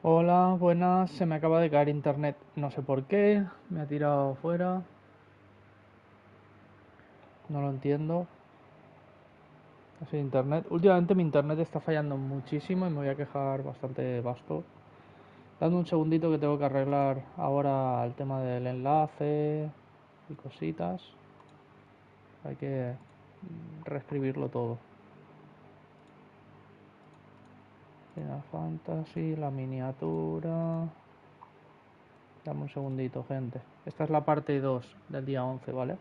Hola, buenas. Se me acaba de caer internet. No sé por qué. Me ha tirado fuera. No lo entiendo. Así internet. Últimamente mi internet está fallando muchísimo y me voy a quejar bastante basto. Dame un segundito que tengo que arreglar ahora el tema del enlace y cositas. Hay que reescribirlo todo. Final Fantasy, la miniatura. Dame un segundito, gente. Esta es la parte 2 del día 11, ¿vale?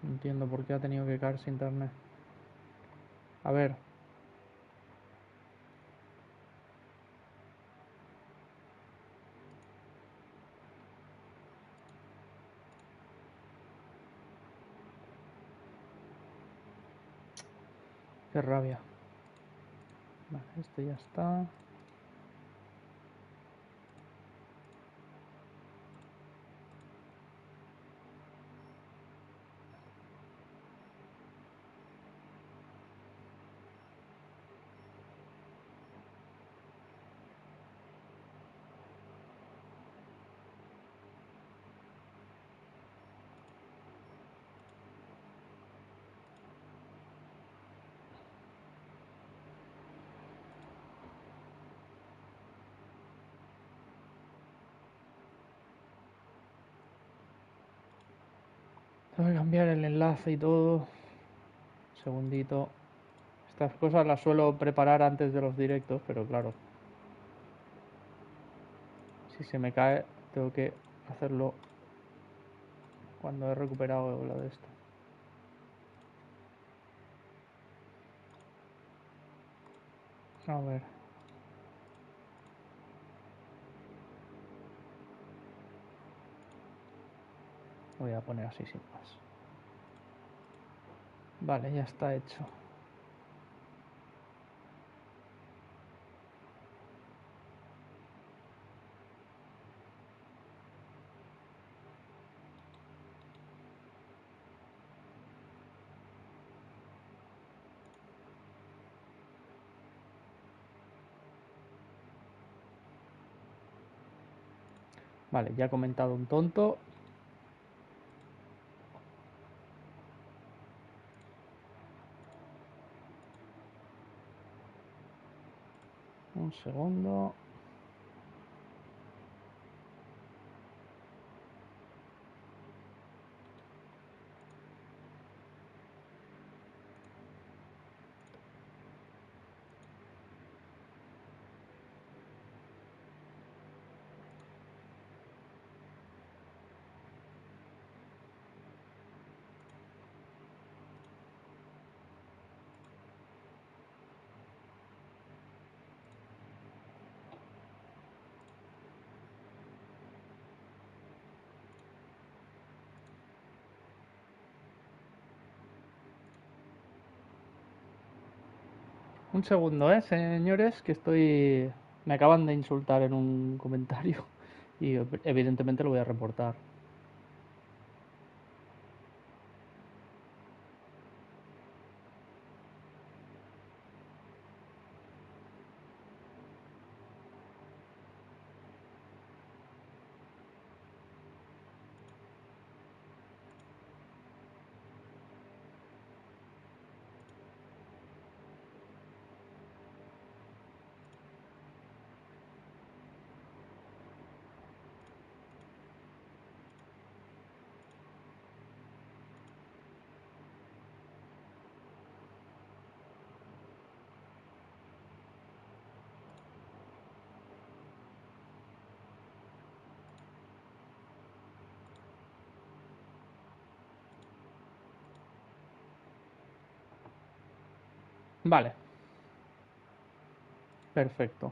No entiendo por qué ha tenido que caerse internet. A ver, qué rabia. Vale, esto ya está. Tengo que cambiar el enlace y todo. Segundito. Estas cosas las suelo preparar antes de los directos, pero claro, si se me cae, tengo que hacerlo cuando he recuperado lo de esto. A ver, voy a poner así sin más. Vale, ya está hecho. Vale, ya he comentado un tonto. Un segundo. Un segundo, señores, que estoy... Me acaban de insultar en un comentario y evidentemente lo voy a reportar. Vale, perfecto.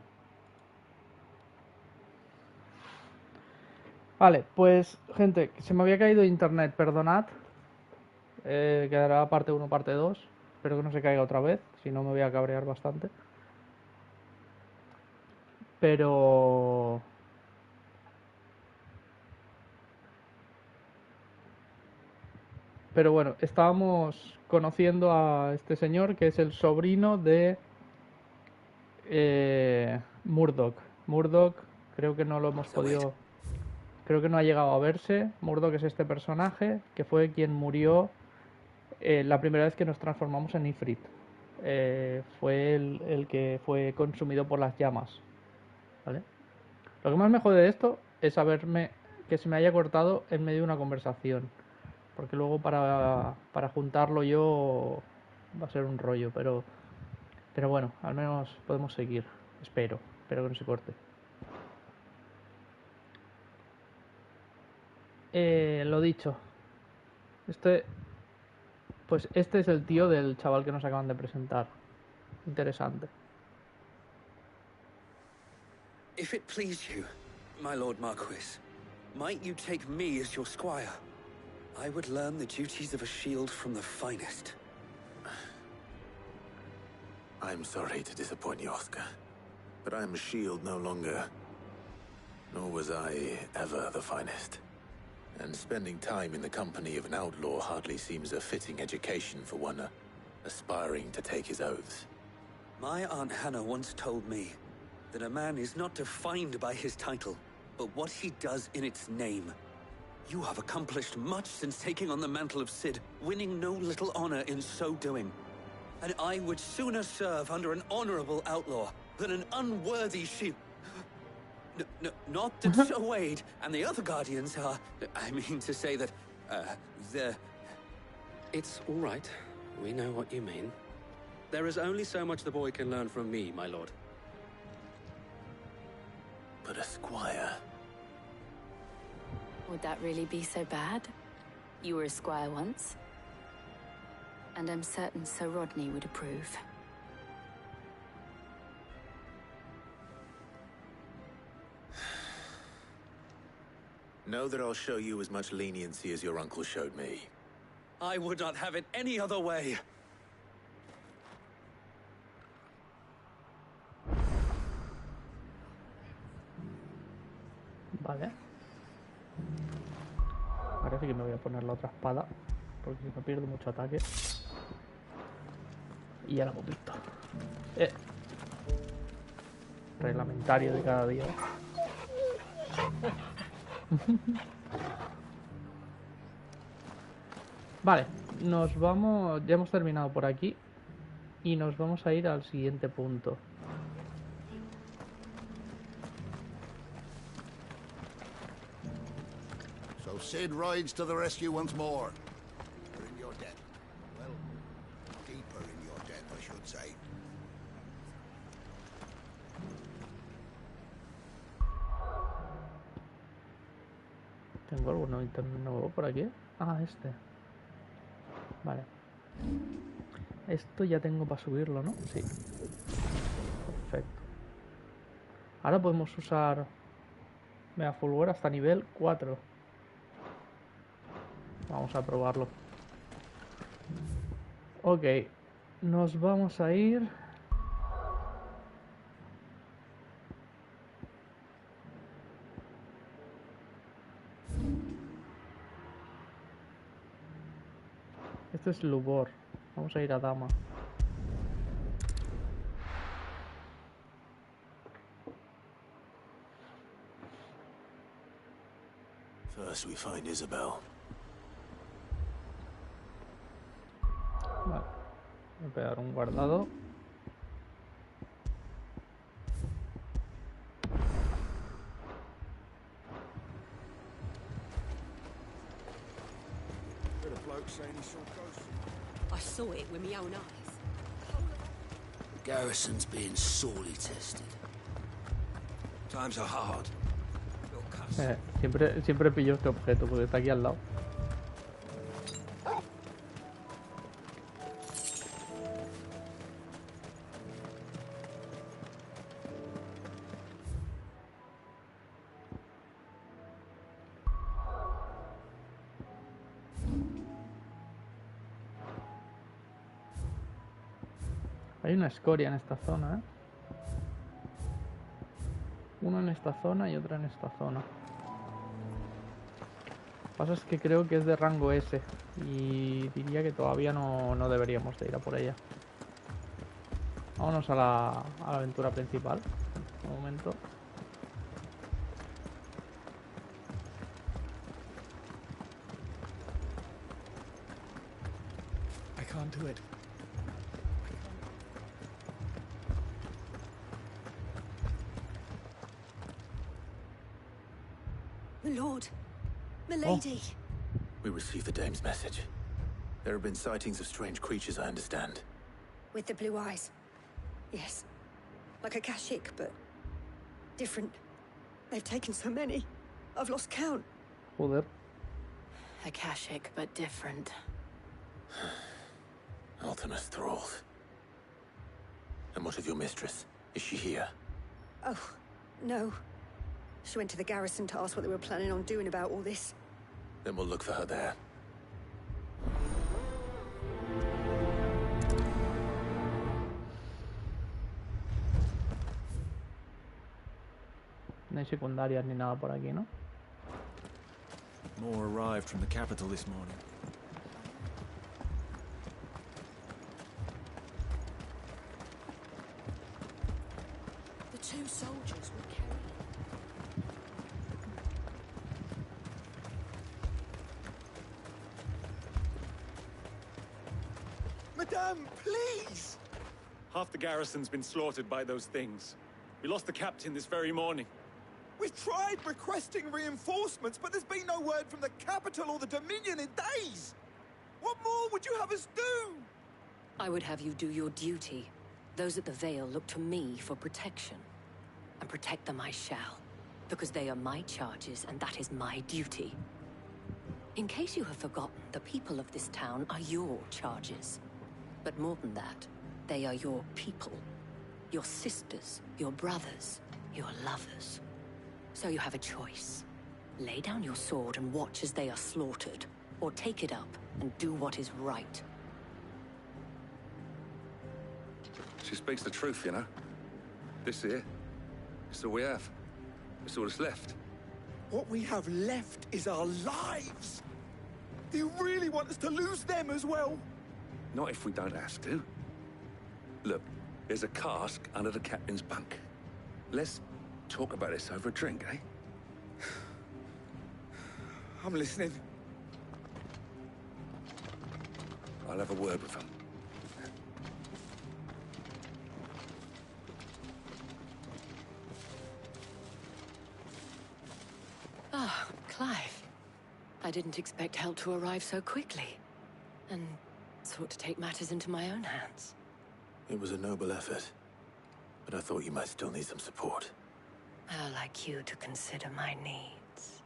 Vale, pues gente, se me había caído internet, perdonad. Quedará parte uno, parte 2. Espero que no se caiga otra vez, si no me voy a cabrear bastante. Pero... Pero bueno, estábamos conociendo a este señor que es el sobrino de Murdoch. Murdoch, creo que no lo hemos podido... Creo que no ha llegado a verse. Murdoch es este personaje que fue quien murió la primera vez que nos transformamos en Ifrit. Fue el que fue consumido por las llamas. ¿Vale? Lo que más me jode de esto es saberme que se me haya cortado en medio de una conversación. Porque luego para juntarlo yo va a ser un rollo. Pero bueno, al menos podemos seguir. Espero que no se corte. Lo dicho. Pues este es el tío del chaval que nos acaban de presentar. Interesante. If it please you, my Lord Marquis, might you take me as your squire? I would learn the duties of a shield from the finest. I'm sorry to disappoint you, Oscar, but I'm a shield no longer. Nor was I ever the finest. And spending time in the company of an outlaw hardly seems a fitting education for one aspiring to take his oaths. My Aunt Hannah once told me that a man is not defined by his title, but what he does in its name. You have accomplished much since taking on the mantle of Cid, winning no little honor in so doing. And I would sooner serve under an honorable outlaw than an unworthy shield. Not that Sir Wade and the other guardians are... I mean to say that, they're... It's all right. We know what you mean. There is only so much the boy can learn from me, my lord. But a squire... Would that really be so bad? You were a squire once. And I'm certain Sir Rodney would approve. Know that I'll show you as much leniency as your uncle showed me. I would not have it any other way. Vale. Parece que me voy a poner la otra espada, porque si no pierdo mucho ataque. Y ya la hemos visto. Reglamentario de cada día. Vale, nos vamos. Ya hemos terminado por aquí. Y nos vamos a ir al siguiente punto. So Cid rides to the rescue once more. You're in your debt. Well, deeper in your debt, I should say. ¿Tengo algún ítem nuevo por aquí? Ah, este. Vale. Esto ya tengo para subirlo, ¿no? Sí. Perfecto. Ahora podemos usar Mega Fulgor hasta nivel 4. Vamos a probarlo. Ok. Nos vamos a ir... Este es Lubor. Vamos a ir a Dama. First we find Isabel. Vale. Voy a pegar un guardado. I saw it with my own eyes. The garrison's being sorely tested. Times are hard. Siempre pillo este objeto porque está aquí al lado. Hay una escoria en esta zona, ¿eh? Uno en esta zona y otra en esta zona. Lo que pasa es que creo que es de rango S y diría que todavía no deberíamos de ir a por ella. Vámonos a la aventura principal. Un momento. I can't do it. My lord. Milady. We received the dame's message. There have been sightings of strange creatures, I understand. With the blue eyes. Yes. Like a Kashik, but different. They've taken so many. I've lost count. Joder. Akashic, but different. Ultimus thralls. And what of your mistress? Is she here? Oh, no. She went to the garrison to ask what they were planning on doing about all this. Then we'll look for her there. No hay secundarias ni nada por aquí, ¿no? More arrived from the capital this morning. The two soldiers were carrying. Madame, please! Half the garrison's been slaughtered by those things. We lost the captain this very morning. We've tried requesting reinforcements, but there's been no word from the capital or the Dominion in days! What more would you have us do? I would have you do your duty. Those at the Vale look to me for protection. And protect them I shall. Because they are my charges, and that is my duty. In case you have forgotten, the people of this town are your charges. But more than that, they are your people. Your sisters, your brothers, your lovers. So you have a choice. Lay down your sword and watch as they are slaughtered, or take it up and do what is right. She speaks the truth, you know. This here, it's all we have. It's all that's left. What we have left is our lives! Do you really want us to lose them as well? Not if we don't have to. Look, there's a cask under the captain's bunk. Let's talk about this over a drink, eh? I'm listening. I'll have a word with him. Ah, Clive. I didn't expect help to arrive so quickly. And sought to take matters into my own hands. It was a noble effort, but I thought you might still need some support. I'd like you to consider my needs.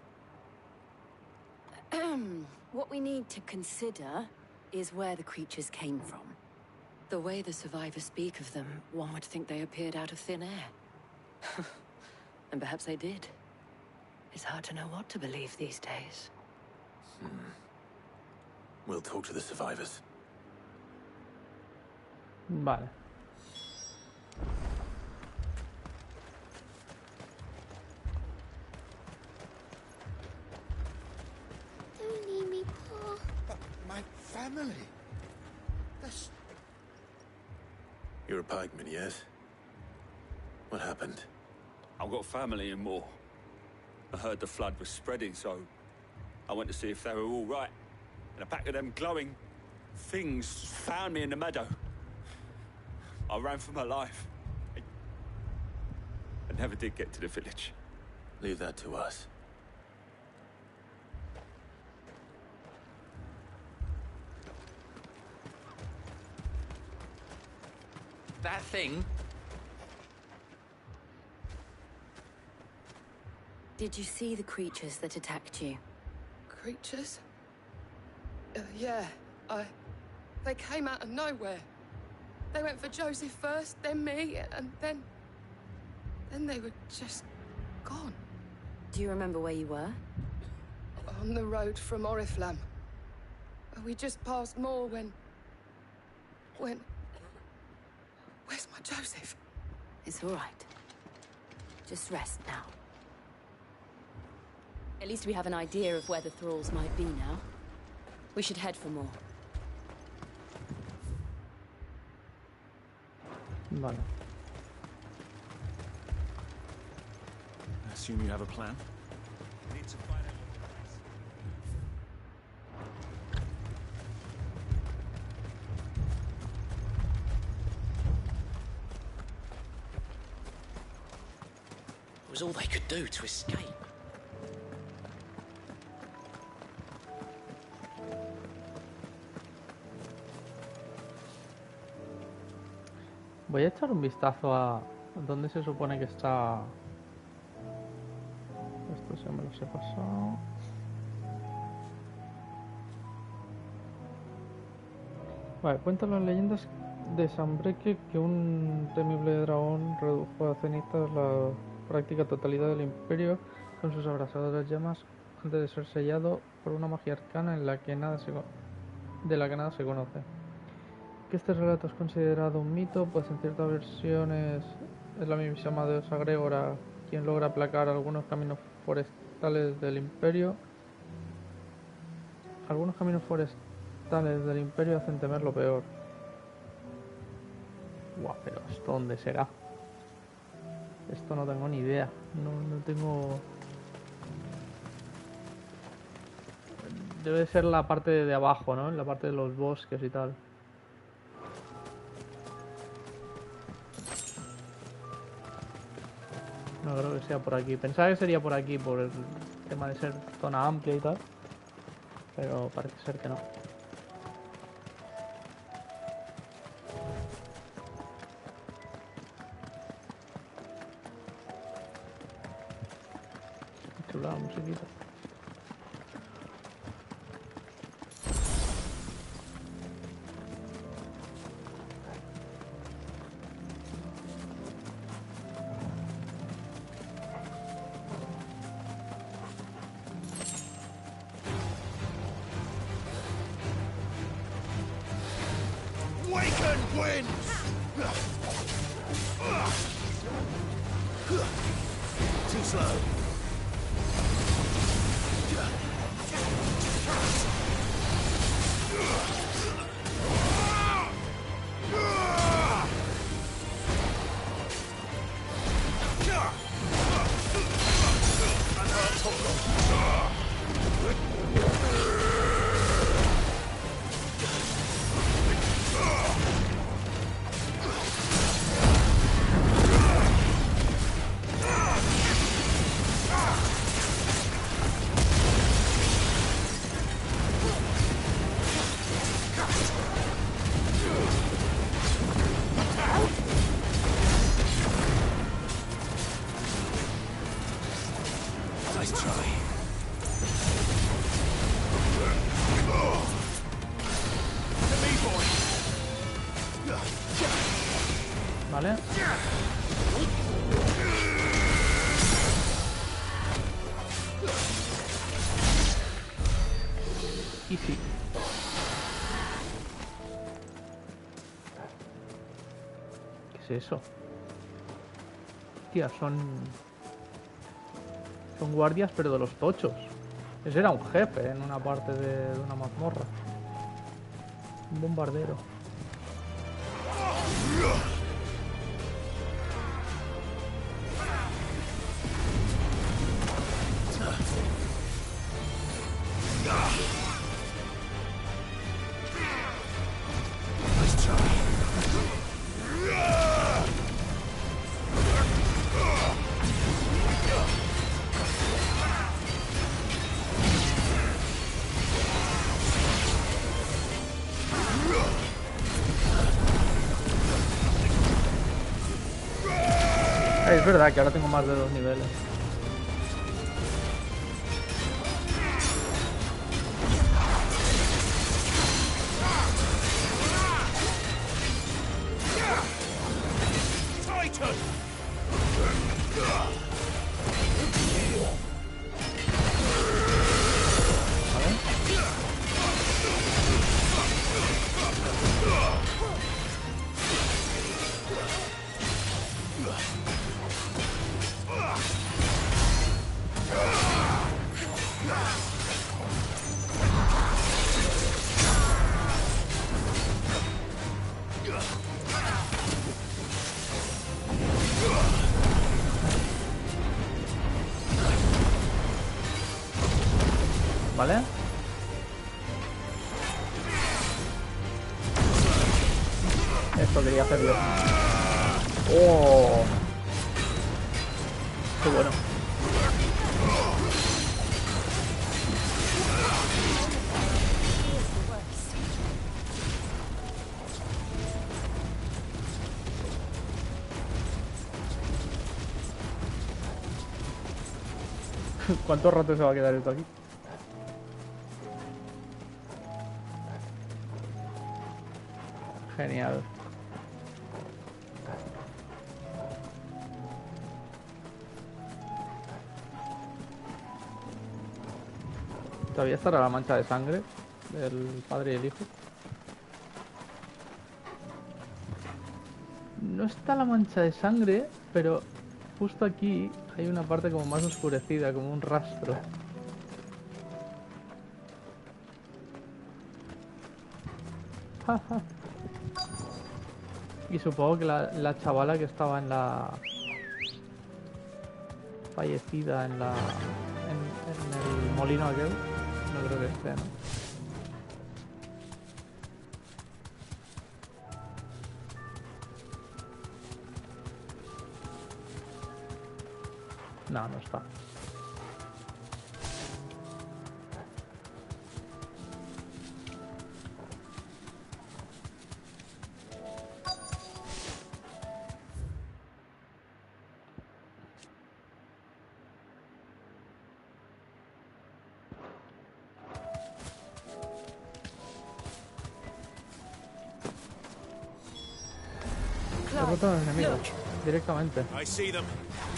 What we need to consider is where the creatures came from. The way the survivors speak of them, one would think they appeared out of thin air. And perhaps they did. It's hard to know what to believe these days. We'll talk to the survivors. Vale. Don't leave me, Paul. But my family... That's... You're a pikeman, yes? What happened? I've got family in Moor. I heard the flood was spreading, so I went to see if they were all right. And a pack of them glowing things found me in the meadow. I ran for my life. I never did get to the village. Leave that to us. That thing? Did you see the creatures that attacked you? Creatures? Yeah, they came out of nowhere. They went for Joseph first, then me, and then they were just gone. Do you remember where you were? On the road from Oriflamme. We just passed Moor when... Where's my Joseph? It's all right. Just rest now. At least we have an idea of where the thralls might be now. We should head for more. Vale. I assume you have a plan? Need to find out. It was all they could do to escape. Voy a echar un vistazo a dónde se supone que está. Esto ya me los he pasado. Vale, cuentan las leyendas de Sanbreque que un temible dragón redujo a cenizas la práctica totalidad del imperio con sus abrasadoras llamas antes de ser sellado por una magia arcana en la que de la que nada se conoce. Que este relato es considerado un mito, pues en ciertas versiones es la misma diosa Grégora quien logra aplacar algunos caminos forestales del imperio. Algunos caminos forestales del imperio hacen temer lo peor. Guau, pero ¿esto dónde será? Esto no tengo ni idea. No tengo... Debe ser la parte de abajo, ¿no? La parte de los bosques y tal. No creo que sea por aquí. Pensaba que sería por aquí, por el tema de ser zona amplia y tal. Pero parece ser que no. Qué chula la musiquita. Too slow. Vale. Y sí. ¿Qué es eso? Hostia, son guardias pero de los tochos. Ese era un jefe en una parte de una mazmorra. Un bombardero. Es verdad que ahora tengo más de 2 niveles. ¿Vale? Esto quería hacerlo. ¡Oh! ¡Qué bueno! ¿Cuánto rato se va a quedar esto aquí? Genial. Todavía estará la mancha de sangre del padre y el hijo. No está la mancha de sangre, pero justo aquí hay una parte como más oscurecida, como un rastro. Y supongo que la chavala que estaba en la... fallecida en la... en el molino aquel, no creo que esté, ¿no? No, no está. Derrota a los enemigos directamente. I see them.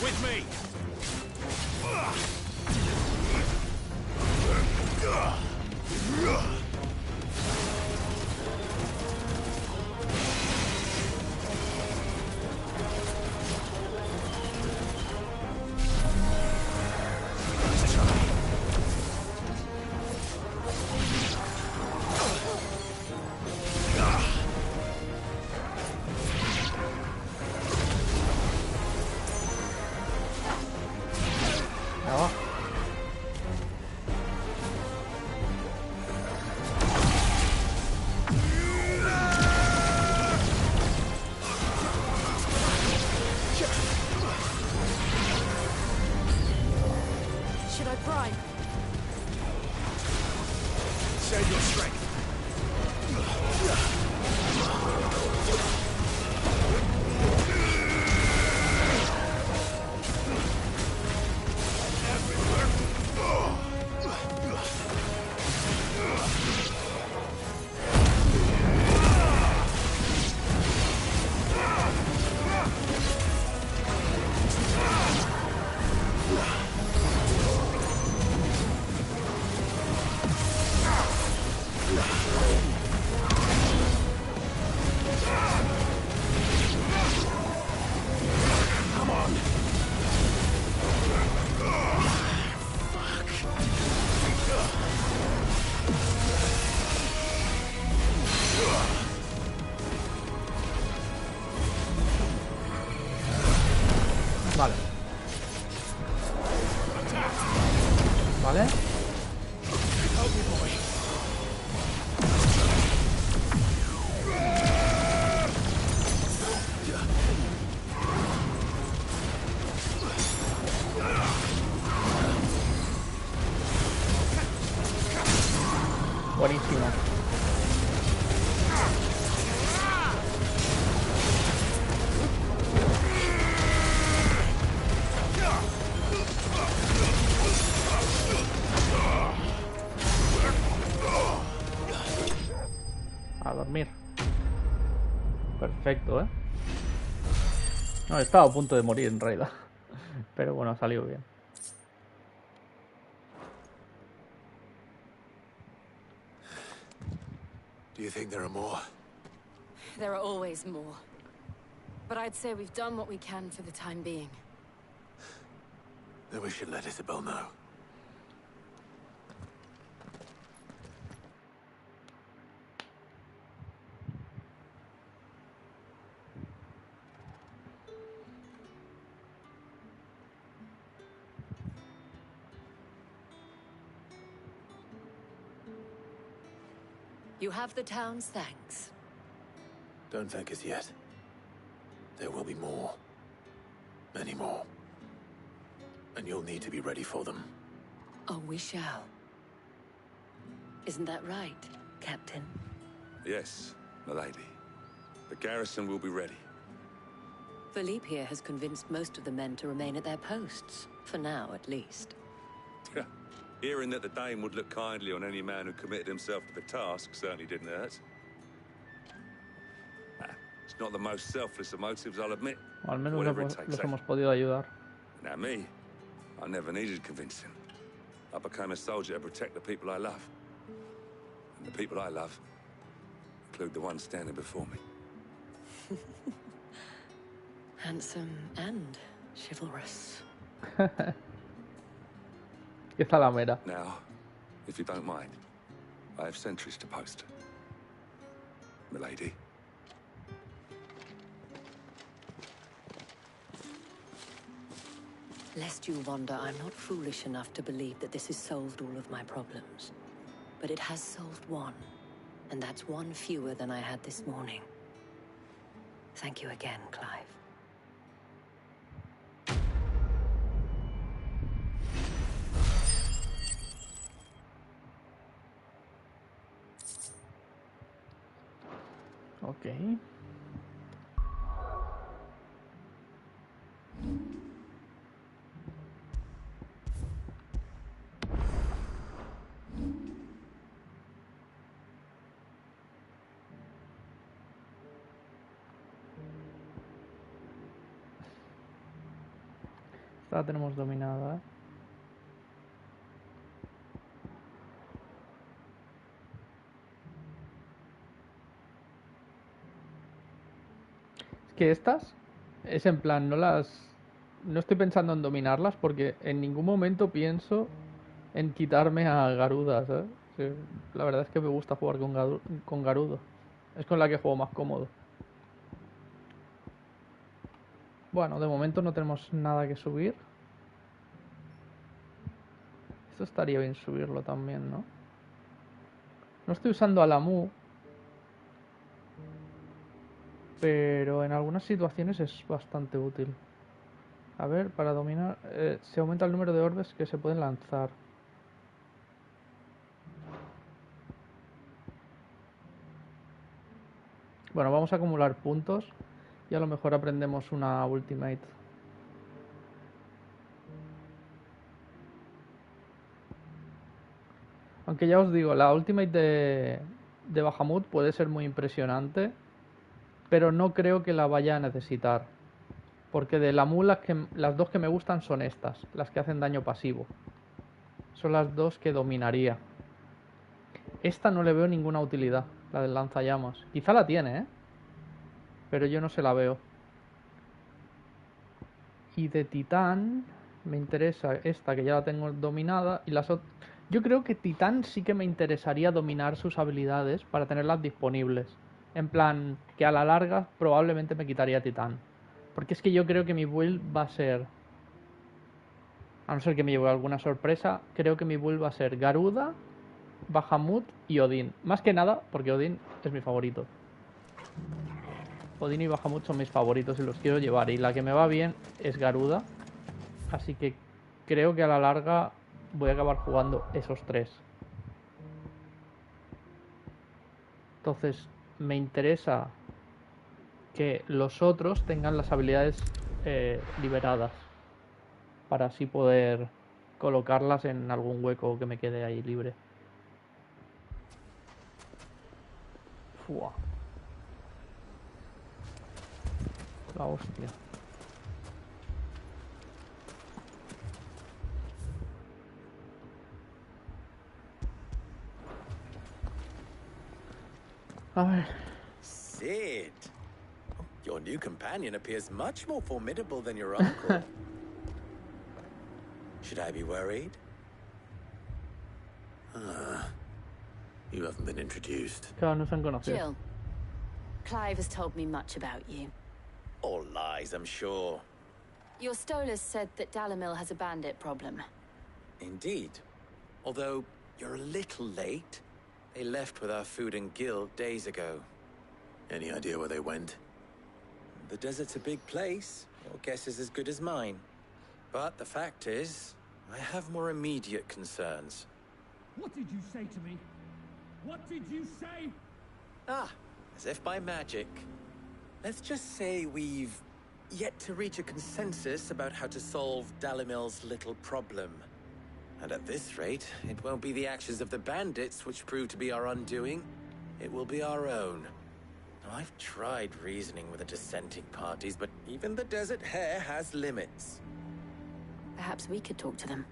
With me. Vale. Vale. Buenísimo. A dormir. Perfecto, ¿eh? No, estaba a punto de morir en realidad. Pero bueno, ha salido bien. Do you think there are more? There are always more. But I'd say we've done what we can for the time being. Then we should let Isabel know. You have the town's thanks. Don't thank us yet. There will be more. Many more. And you'll need to be ready for them. Oh, we shall. Isn't that right, Captain? Yes, milady. The garrison will be ready. Philippe here has convinced most of the men to remain at their posts. For now, at least. Hearing that the Dane would look kindly on any man who committed himself to the task certainly didn't hurt. It's not the most selfless of motives, I'll admit. Al menos Whatever it takes. los hemos podido ayudar. Now me, I never needed convincing. I became a soldier to protect the people I love. And the people I love include the ones standing before me. Handsome and chivalrous. ¿Qué está la mera? Now, if you don't mind, I have sentries to post. Milady. Lest you wonder, I'm not foolish enough to believe that this has solved all of my problems. But it has solved one, and that's one fewer than I had this morning. Thank you again, Clive. Ok. Esta la tenemos dominada, ¿eh? Es que estas es en plan, no estoy pensando en dominarlas porque en ningún momento pienso en quitarme a Garuda, ¿sabes? Sí, la verdad es que me gusta jugar con Garudo. Es con la que juego más cómodo. Bueno, de momento no tenemos nada que subir. Esto estaría bien subirlo también, ¿no? No estoy usando a la Mu, pero en algunas situaciones es bastante útil. A ver, para dominar se aumenta el número de orbes que se pueden lanzar. Bueno, vamos a acumular puntos y a lo mejor aprendemos una ultimate. Aunque ya os digo, la ultimate de Bahamut puede ser muy impresionante, pero no creo que la vaya a necesitar. Porque de la Mu las dos que me gustan son estas, las que hacen daño pasivo. Son las dos que dominaría. Esta no le veo ninguna utilidad, la del lanzallamas. Quizá la tiene, ¿eh? Pero yo no se la veo. Y de Titán me interesa esta, que ya la tengo dominada, y las otras. Yo creo que Titán sí que me interesaría dominar sus habilidades para tenerlas disponibles. En plan, que a la larga probablemente me quitaría Titán. Porque es que yo creo que mi build va a ser... A no ser que me lleve alguna sorpresa, creo que mi build va a ser Garuda, Bahamut y Odín. Más que nada, porque Odín es mi favorito. Odín y Bahamut son mis favoritos y los quiero llevar. Y la que me va bien es Garuda. Así que creo que a la larga voy a acabar jugando esos tres. Entonces me interesa que los otros tengan las habilidades liberadas. Para así poder colocarlas en algún hueco que me quede ahí libre. Fua. La hostia. A ver. Sid, your new companion appears much more formidable than your uncle. Should I be worried? You haven't been introduced. Claro, no se han conocido. Jill, Clive has told me much about you. All lies, I'm sure. Your Stolas said that Dalamil has a bandit problem. Indeed. Although, you're a little late. They left with our food and guild days ago. Any idea where they went? The desert's a big place. Your guess is as good as mine. But the fact is, I have more immediate concerns. What did you say to me? What did you say? Ah, as if by magic. Let's just say we've yet to reach a consensus about how to solve Dalimil's little problem. And at this rate, it won't be the actions of the bandits which prove to be our undoing. It will be our own. Now, I've tried reasoning with the dissenting parties, but even the Desert Hare has limits. Perhaps we could talk to them.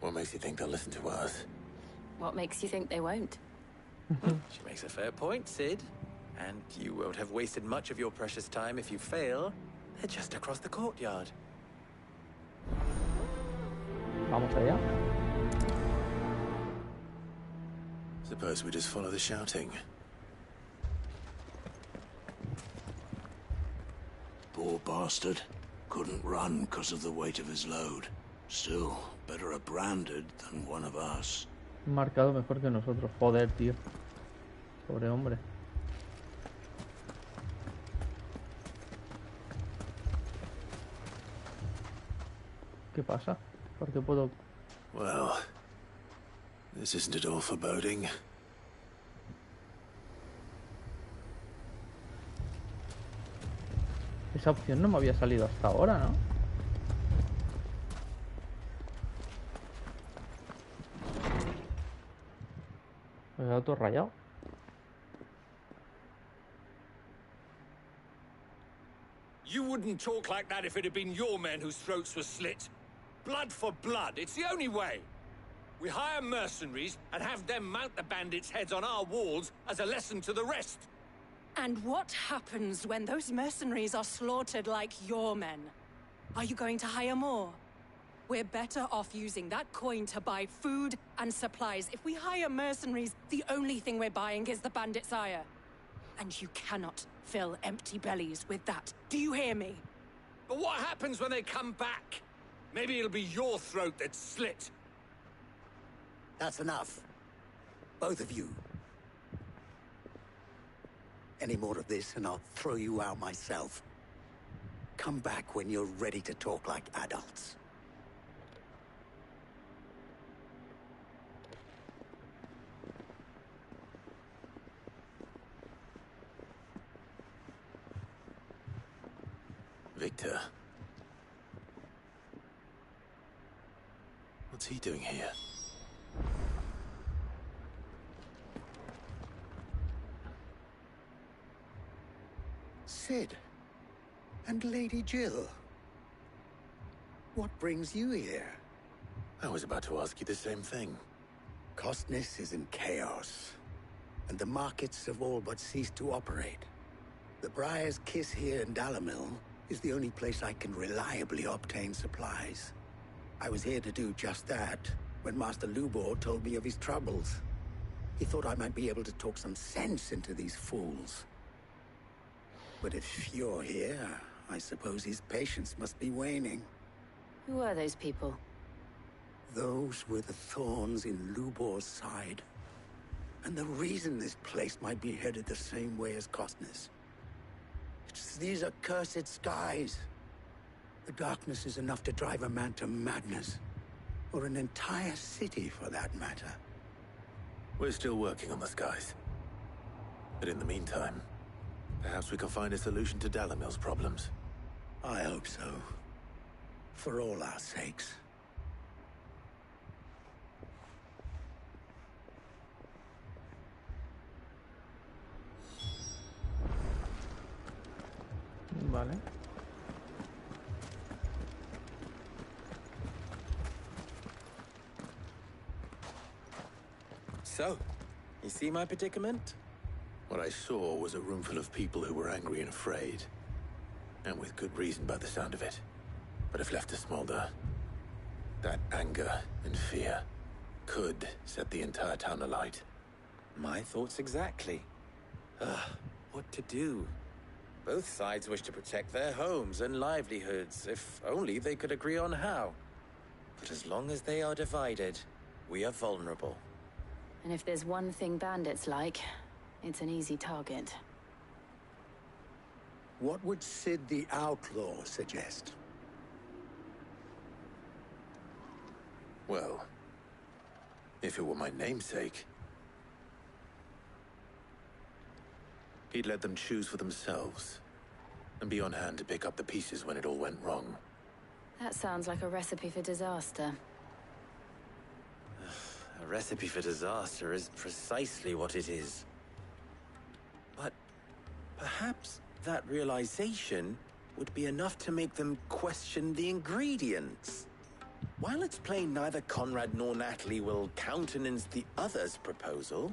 What makes you think they'll listen to us? What makes you think they won't? She makes a fair point, Cid. And you won't have wasted much of your precious time if you fail. They're just across the courtyard. Vamos allá. Suppose we just follow the shouting. Poor bastard. Couldn't run because of the weight of his load. Still, better a branded than one of us. Marcado mejor que nosotros. Joder, tío. Pobre hombre. ¿Qué pasa? ¿Por qué puedo...? Well, this isn't at all foreboding. Esa opción no me había salido hasta ahora, ¿no? Me he quedado todo rayado. You wouldn't talk like that if it had been your men whose throats were slit. Blood for blood, it's the only way. We hire mercenaries and have them mount the bandits' heads on our walls as a lesson to the rest. And what happens when those mercenaries are slaughtered like your men? Are you going to hire more? We're better off using that coin to buy food and supplies. If we hire mercenaries, the only thing we're buying is the bandits' ire. And you cannot fill empty bellies with that. Do you hear me? But what happens when they come back? Maybe it'll be your throat that's slit. That's enough. Both of you. Any more of this and I'll throw you out myself. Come back when you're ready to talk like adults. Victor. What's he doing here? Cid. And Lady Jill. What brings you here? I was about to ask you the same thing. Costness is in chaos, and the markets have all but ceased to operate. The Briar's Kiss here in Dalimil is the only place I can reliably obtain supplies. I was here to do just that when Master Lubor told me of his troubles. He thought I might be able to talk some sense into these fools. But if you're here, I suppose his patience must be waning. Who are those people? Those were the thorns in Lubor's side. And the reason this place might be headed the same way as Costness. It's these accursed skies. The darkness is enough to drive a man to madness. Or an entire city, for that matter. We're still working on the skies. But in the meantime, perhaps we can find a solution to Dalimil's problems. I hope so. For all our sakes. Vale. So, you see my predicament? What I saw was a room full of people who were angry and afraid. And with good reason by the sound of it. But if left to smolder, that anger and fear could set the entire town alight. My thoughts exactly. What to do? Both sides wish to protect their homes and livelihoods, if only they could agree on how. But as long as they are divided, we are vulnerable. And if there's one thing bandits like, it's an easy target. What would Sid the Outlaw suggest? Well, if it were my namesake, he'd let them choose for themselves and be on hand to pick up the pieces when it all went wrong. That sounds like a recipe for disaster. A recipe for disaster is precisely what it is. But perhaps that realization would be enough to make them question the ingredients. While it's plain neither Conrad nor Natalie will countenance the other's proposal,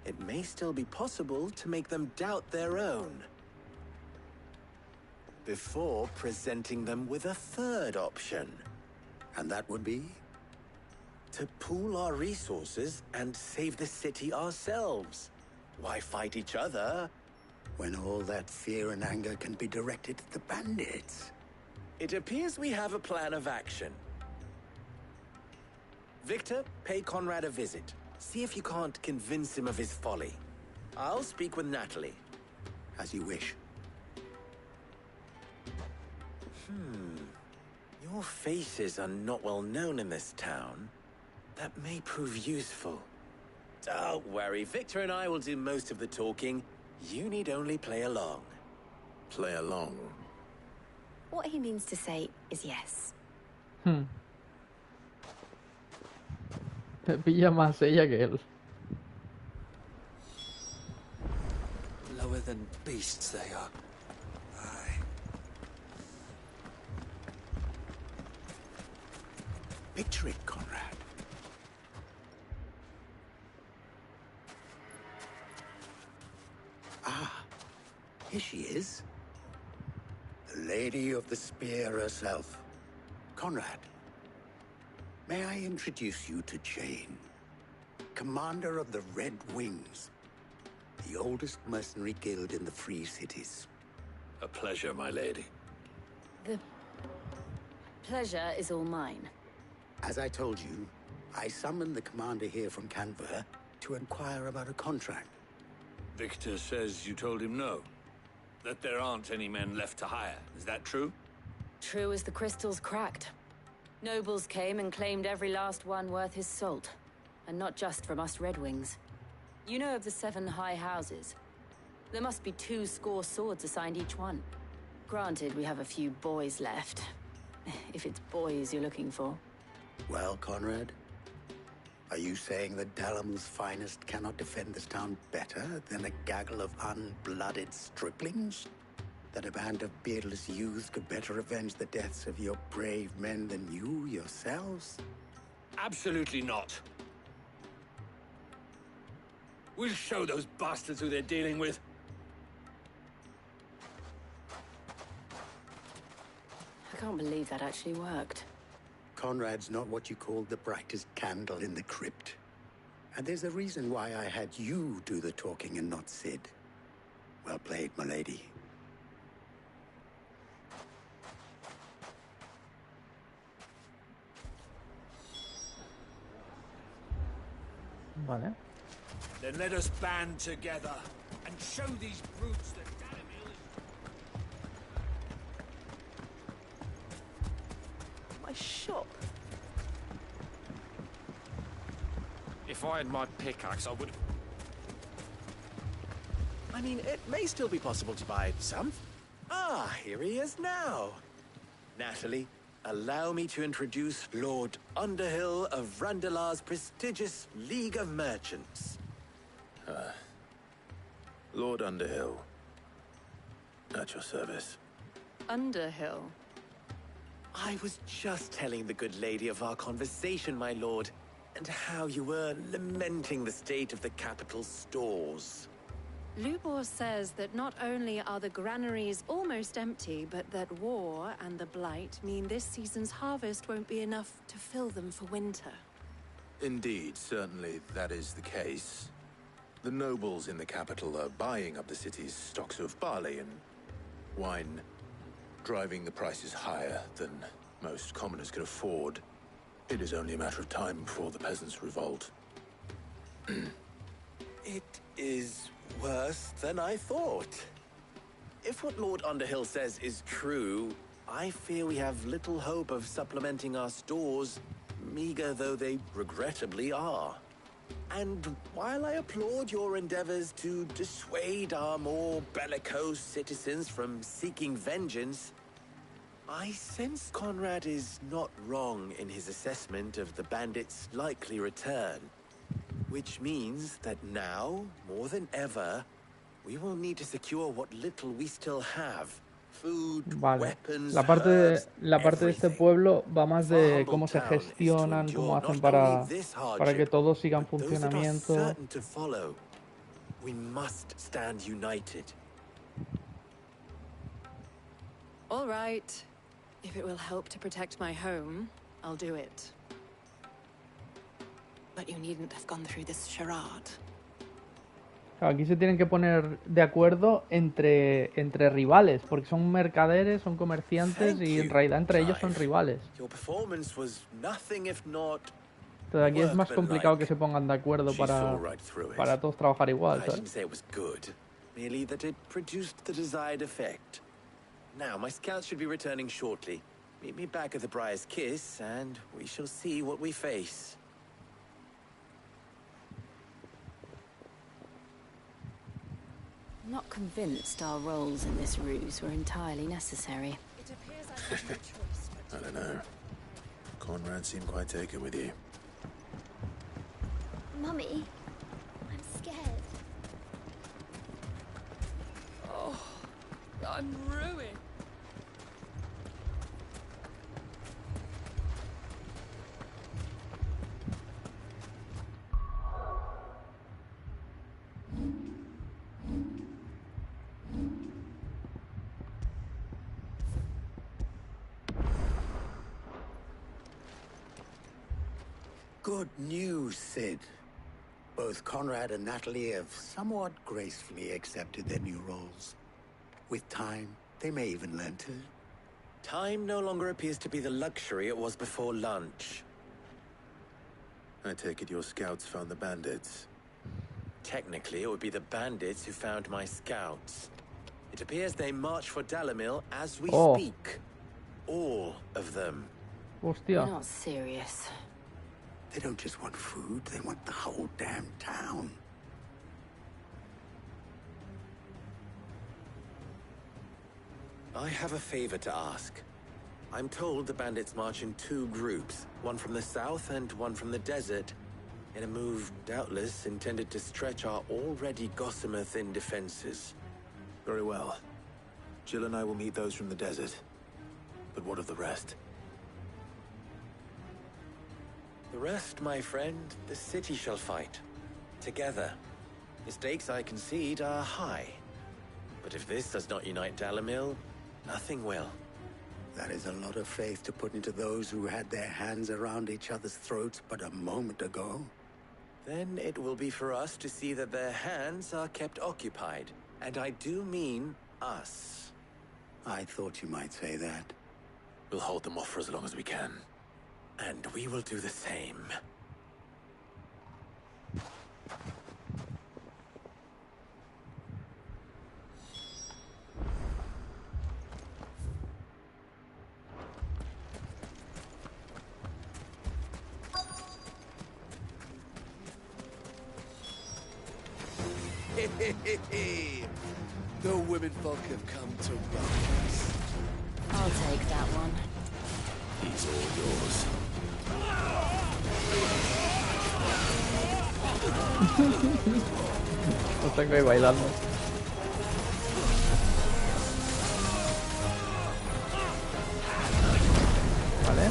it may still be possible to make them doubt their own. Before presenting them with a third option. And that would be? To pool our resources and save the city ourselves. Why fight each other when all that fear and anger can be directed at the bandits? It appears we have a plan of action. Victor, pay Conrad a visit. See if you can't convince him of his folly. I'll speak with Natalie. As you wish. Your faces are not well known in this town. That may prove useful. Don't worry, Victor and I will do most of the talking. You need only play along. Play along? What he means to say is yes. Me pilla más ella que él. Lower than beasts they are. Aye. Picture it, Conrad. Ah, here she is. The Lady of the Spear herself. Conrad, may I introduce you to Jane, commander of the Red Wings, the oldest mercenary guild in the Free Cities. A pleasure, my lady. The pleasure is all mine. As I told you, I summoned the commander here from Canver to inquire about a contract. Victor says you told him no. That there aren't any men left to hire. Is that true? True as the crystals cracked. Nobles came and claimed every last one worth his salt. And not just from us Red Wings. You know of the 7 high houses. There must be 2 swords assigned each one. Granted, we have a few boys left. If it's boys you're looking for. Well, Conrad, are you saying that Dalamel's finest cannot defend this town better than a gaggle of unblooded striplings? That a band of beardless youths could better avenge the deaths of your brave men than you yourselves? Absolutely not. We'll show those bastards who they're dealing with. I can't believe that actually worked. Conrad's not what you call the brightest candle in the crypt. And there's a reason why I had you do the talking and not Sid. Well played, my lady. Vale. Then let us band together and show these brutes that Dalimil is... My shop. If I had my pickaxe, I would... I mean, it may still be possible to buy some. Ah, here he is now. Natalie, allow me to introduce Lord Underhill of Randalar's prestigious League of Merchants. Lord Underhill. At your service. Underhill? I was just telling the good lady of our conversation, my lord, and how you were lamenting the state of the capital's stores. Lubor says that not only are the granaries almost empty, but that war and the Blight mean this season's harvest won't be enough to fill them for winter. Indeed, certainly that is the case. The nobles in the capital are buying up the city's stocks of barley and wine, driving the prices higher than most commoners can afford. It is only a matter of time before the peasants revolt. It is worse than I thought. If what Lord Underhill says is true, I fear we have little hope of supplementing our stores, meager though they regrettably are. And while I applaud your endeavors to dissuade our more bellicose citizens from seeking vengeance, I sense Conrad is not wrong in his assessment of the bandits' likely return. Which means that now, more than ever, we will need to secure what little we still have. Food, weapons, la parte de este pueblo va más de cómo se gestionan, cómo hacen para que todo siga en funcionamiento. We must stand united. All right. If it will help to protect my home, I'll do it. But you needn't have gone through this charade. Aquí se tienen que poner de acuerdo entre rivales, porque son mercaderes, son comerciantes y en realidad entre ellos son rivales. Entonces aquí es más complicado que se pongan de acuerdo para todos trabajar igual, ¿sabes? Now, my scouts should be returning shortly. Meet me back at the Briar's Kiss, and we shall see what we face. I'm not convinced our roles in this ruse were entirely necessary. I don't know. Conrad seemed quite taken with you. Mummy, I'm scared. Oh, I'm ruined. Good news, Sid. Both Conrad and Natalie have somewhat gracefully accepted their new roles. With time, they may even learn to. Time no longer appears to be the luxury it was before lunch. I take it your scouts found the bandits. Technically, it would be the bandits who found my scouts. It appears they march for Dalimil as we speak. All of them. You're not serious. They don't just want food, they want the whole damn town. I have a favor to ask. I'm told the bandits march in two groups, one from the south and one from the desert, in a move doubtless intended to stretch our already gossamer-thin defenses. Very well. Jill and I will meet those from the desert. But what of the rest? The rest, my friend, the city shall fight. Together. The stakes, I concede, are high. But if this does not unite Dalimil, nothing will. That is a lot of faith to put into those who had their hands around each other's throats but a moment ago. Then it will be for us to see that their hands are kept occupied. And I do mean us. I thought you might say that. We'll hold them off for as long as we can. And we will do the same. The women folk have come to rob us. I'll take that one. He's all yours. Lo tengo ahí bailando. Vale.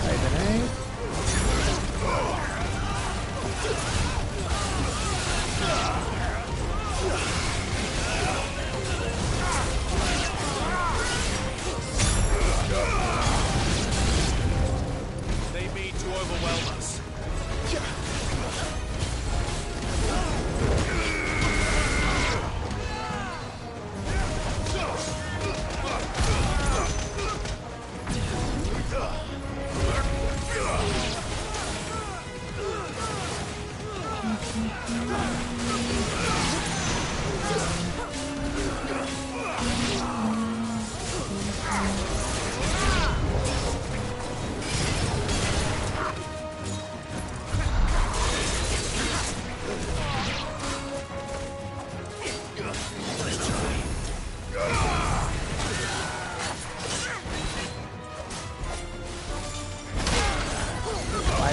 Ahí tenéis.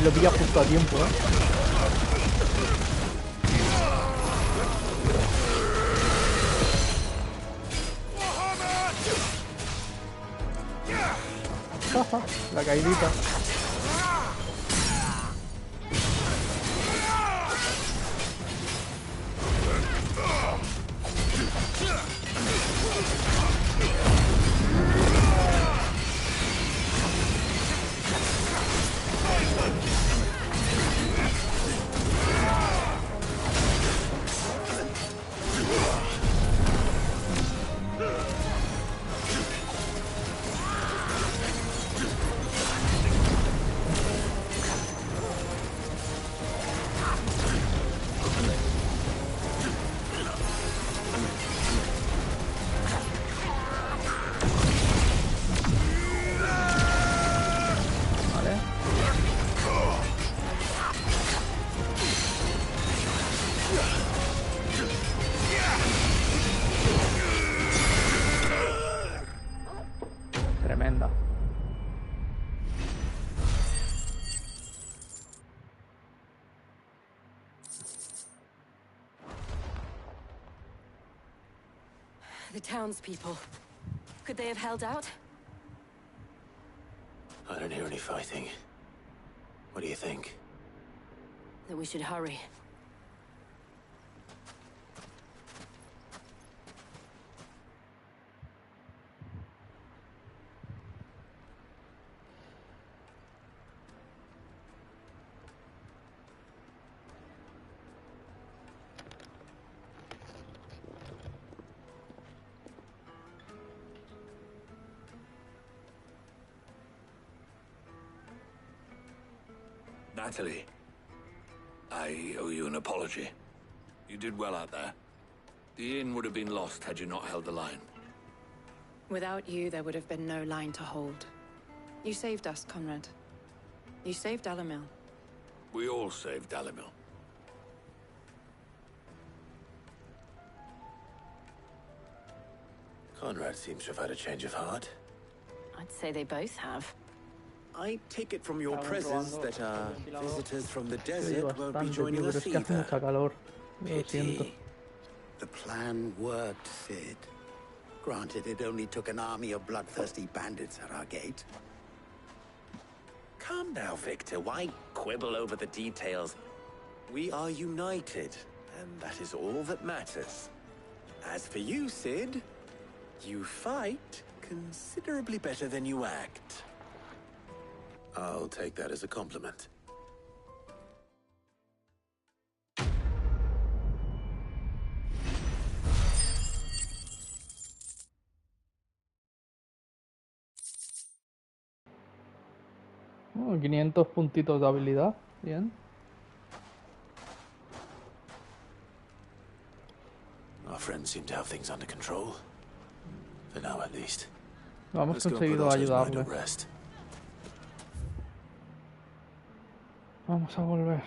Lo pilla justo a tiempo, La caidita. Tremenda. The townspeople. Could they have held out? I don't hear any fighting. What do you think? That we should hurry. Natalie, I owe you an apology. You did well out there. The inn would have been lost had you not held the line. Without you, there would have been no line to hold. You saved us, Conrad. You saved Dalimil. We all saved Dalimil. Conrad seems to have had a change of heart. I'd say they both have. I take it from your presence that visitors from the Sí, desert won't be bastante, joining tío, pero us es que hace either. mucha calor. Lo siento. Pity. The plan worked, Sid. Granted, it only took an army of bloodthirsty bandits at our gate. Calm now, Victor. Why quibble over the details? We are united, and that is all that matters. As for you, Sid, you fight considerably better than you act. I'll take that as a compliment. Oh, 500 puntitos de habilidad. Bien. Our friends seem to have things under control. For now, at least. No hemos Let's go and put conseguido Otto's mind ayudarle. at rest. Vamos a volver.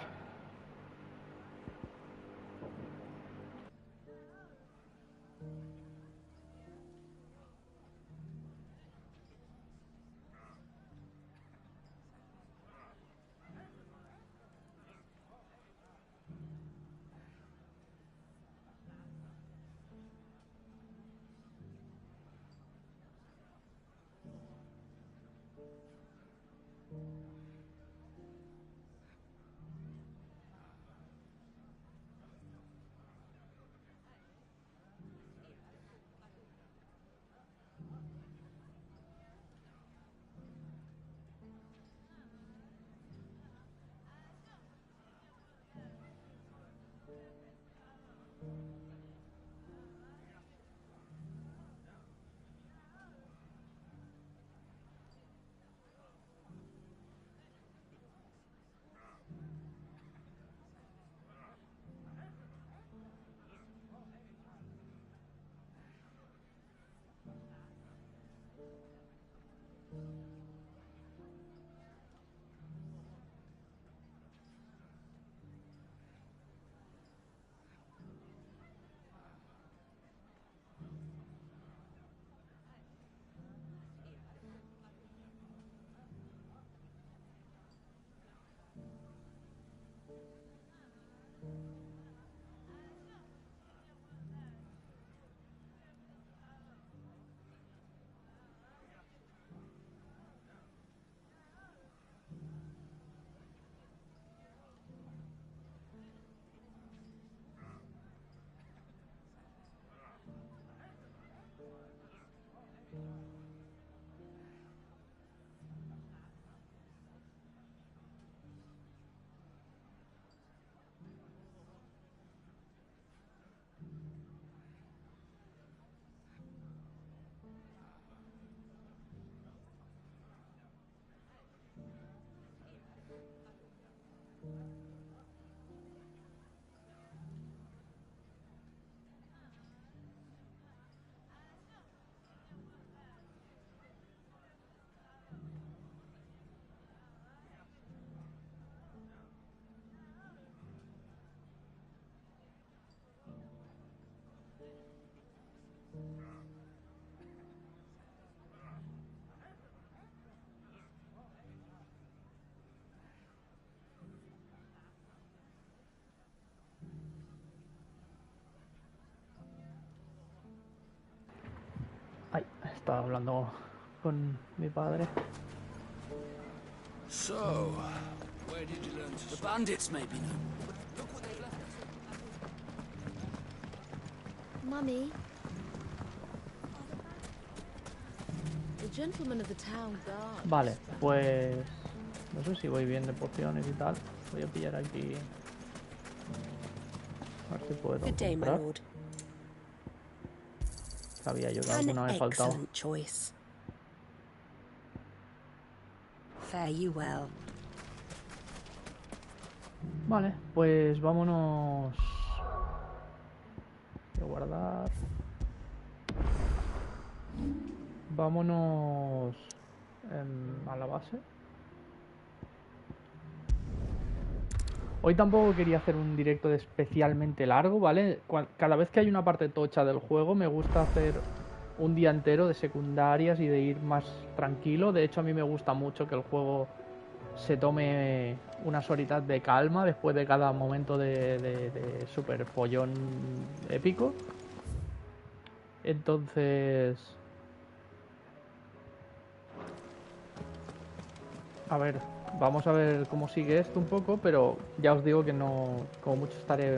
estaba hablando con mi padre. So, where did you learn to The bandits, maybe. Mummy, The gentleman of the town guard. Vale, pues no sé si voy bien de pociones y tal. Voy a pillar aquí. A ver si puedo Good day, my comprar. lord. Sabía yo que An alguna me faltaba. excellent choice. Fare you well. Vale, pues vámonos. Voy a guardar. Vámonos a la base. Hoy tampoco quería hacer un directo especialmente largo, ¿vale? Cada vez que hay una parte tocha del juego me gusta hacer un día entero de secundarias y de ir más tranquilo. De hecho, a mí me gusta mucho que el juego se tome unas horitas de calma después de cada momento de super follón épico. Entonces... A ver, vamos a ver cómo sigue esto un poco, pero ya os digo que no, como mucho estaré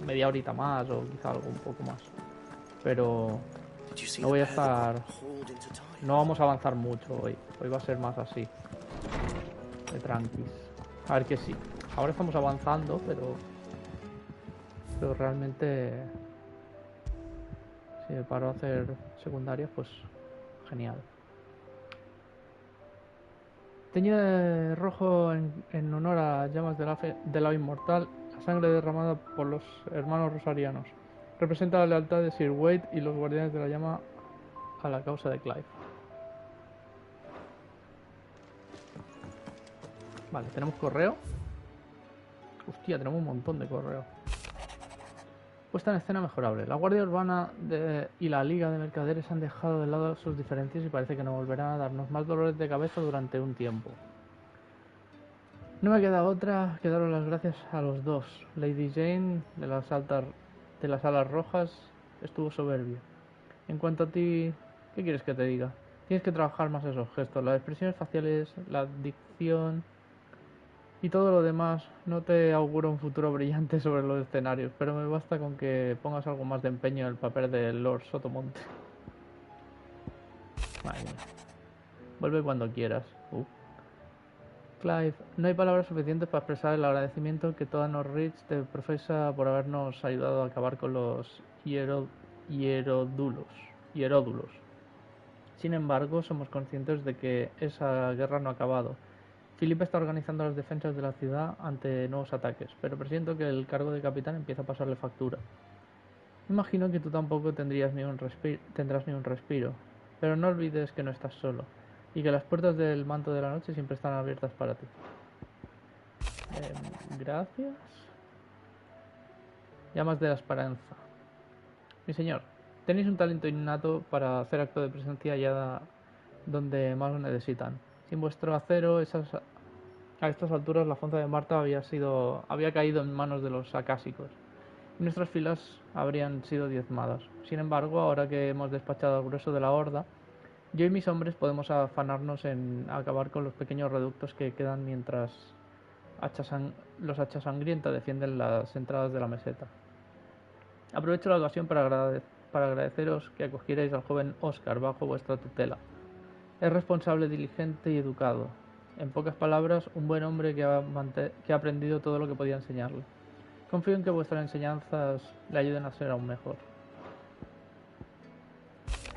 media horita más o quizá algo un poco más. Pero no voy a estar, no vamos a avanzar mucho hoy. Hoy va a ser más así, de tranquis. A ver que sí. Ahora estamos avanzando, pero realmente si me paro a hacer secundarias, pues genial. Teñida de rojo en honor a llamas del ave inmortal, la sangre derramada por los hermanos rosarianos. Representa la lealtad de Sir Wade y los guardianes de la llama a la causa de Clive. Vale, tenemos correo. Hostia, tenemos un montón de correo. Puesta en escena mejorable. La Guardia Urbana y la Liga de Mercaderes han dejado de lado sus diferencias y parece que no volverán a darnos más dolores de cabeza durante un tiempo. No me queda otra que daros las gracias a los dos. Lady Jane de las alas rojas estuvo soberbia. En cuanto a ti, ¿qué quieres que te diga? Tienes que trabajar más esos gestos, las expresiones faciales, la dicción... Y todo lo demás. No te auguro un futuro brillante sobre los escenarios, pero me basta con que pongas algo más de empeño en el papel de Lord Sotomonte. Madre mía. Vuelve cuando quieras. Clive, no hay palabras suficientes para expresar el agradecimiento que toda Norwich te profesa por habernos ayudado a acabar con los hieródulos. Sin embargo, somos conscientes de que esa guerra no ha acabado. Philip está organizando las defensas de la ciudad ante nuevos ataques, pero presiento que el cargo de capitán empieza a pasarle factura. Imagino que tú tampoco tendrás ni un respiro, pero no olvides que no estás solo, y que las puertas del manto de la noche siempre están abiertas para ti. Gracias. Llamas de la esperanza. Mi señor, tenéis un talento innato para hacer acto de presencia allá donde más lo necesitan. Sin vuestro acero, a estas alturas la Fonza de Marta había caído en manos de los acásicos, y nuestras filas habrían sido diezmadas. Sin embargo, ahora que hemos despachado al grueso de la horda, yo y mis hombres podemos afanarnos en acabar con los pequeños reductos que quedan mientras los hachas sangrienta defienden las entradas de la meseta. Aprovecho la ocasión para agradeceros que acogierais al joven Oscar bajo vuestra tutela. Es responsable, diligente y educado. En pocas palabras, un buen hombre que ha aprendido todo lo que podía enseñarle. Confío en que vuestras enseñanzas le ayuden a ser aún mejor.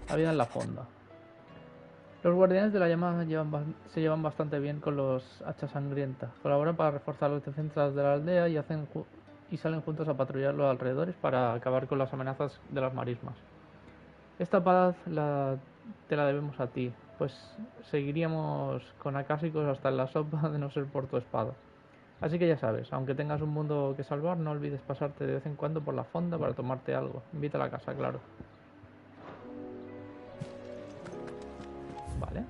La vida en la fonda. Los guardianes de la llama se llevan bastante bien con los hachas sangrientas. Colaboran para reforzar las defensas de la aldea y salen juntos a patrullar los alrededores para acabar con las amenazas de las marismas. Esta paz te la debemos a ti, pues seguiríamos con acásicos hasta en la sopa de no ser por tu espada. Así que ya sabes, aunque tengas un mundo que salvar, no olvides pasarte de vez en cuando por la fonda para tomarte algo. Invita a la casa, claro. Vale.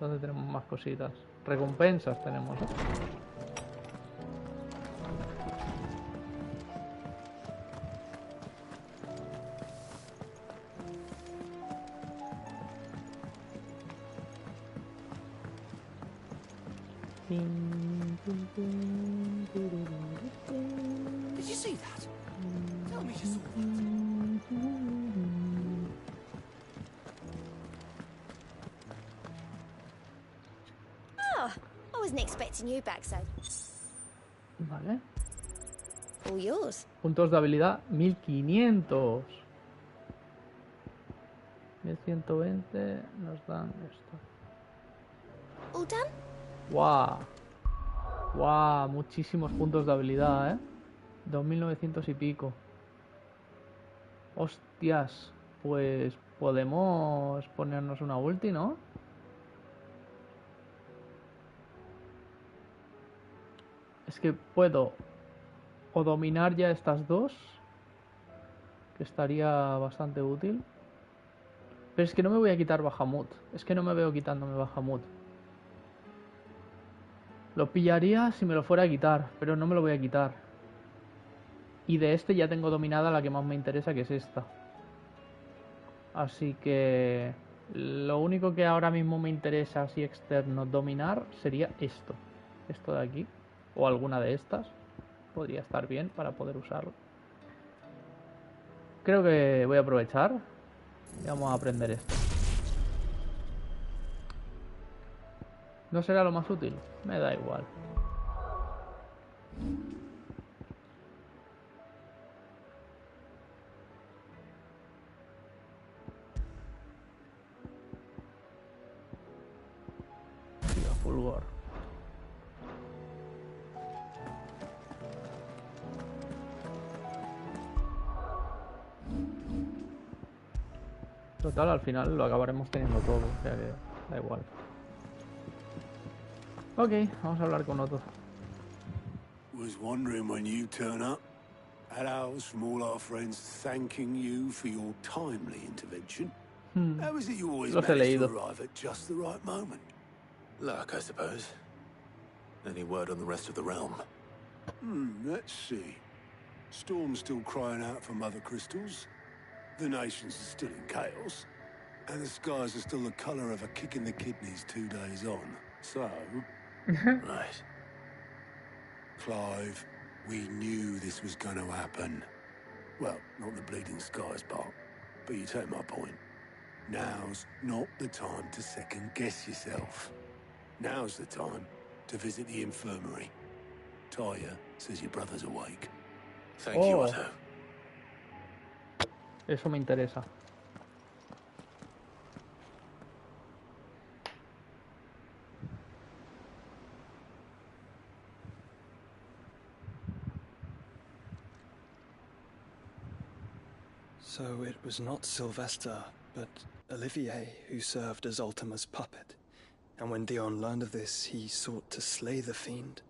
¿Dónde tenemos más cositas? Recompensas tenemos, ¿eh? Did you see that? Tell me you saw that. Oh, I wasn't expecting you back, so Vale. all yours. Puntos de habilidad 1500. 1120 nos dan esto. All done? ¡Guau! ¡Guau! Muchísimos puntos de habilidad, ¿eh? 2900 y pico. Hostias. Pues podemos ponernos una ulti, ¿no? Es que puedo o dominar ya estas dos, que estaría bastante útil. Pero es que no me voy a quitar Bahamut. Es que no me veo quitándome Bahamut. Lo pillaría si me lo fuera a quitar, pero no me lo voy a quitar. Y de este ya tengo dominada la que más me interesa, que es esta. Así que lo único que ahora mismo me interesa así externo dominar sería esto. Esto de aquí. O alguna de estas. Podría estar bien para poder usarlo. Creo que voy a aprovechar. Y vamos a aprender esto. ¿No será lo más útil? Me da igual. Fulgor. Total, al final lo acabaremos teniendo todo, o sea que da igual. Ok, vamos a hablar con otro. Was wondering when you turn up. Had ours from all our friends thanking you for your timely intervention. How is it you always manage to arrive at just the right moment? Luck, I suppose. Any word on the rest of the realm? Let's see. Storm's still crying out for mother crystals. The nations are still in chaos. And the skies are still the colour of a kick in the kidneys 2 days on. So... Right. Clive, we knew this was going to happen. Well, not the bleeding skies part, but you take my point. Now's not the time to second-guess yourself. Now's the time to visit the infirmary. Taya says your brother's awake. Thank you, Otto. Eso me interesa. So it was not Sylvester, but Olivier who served as Ultima's puppet. And when Dion learned of this, he sought to slay the fiend.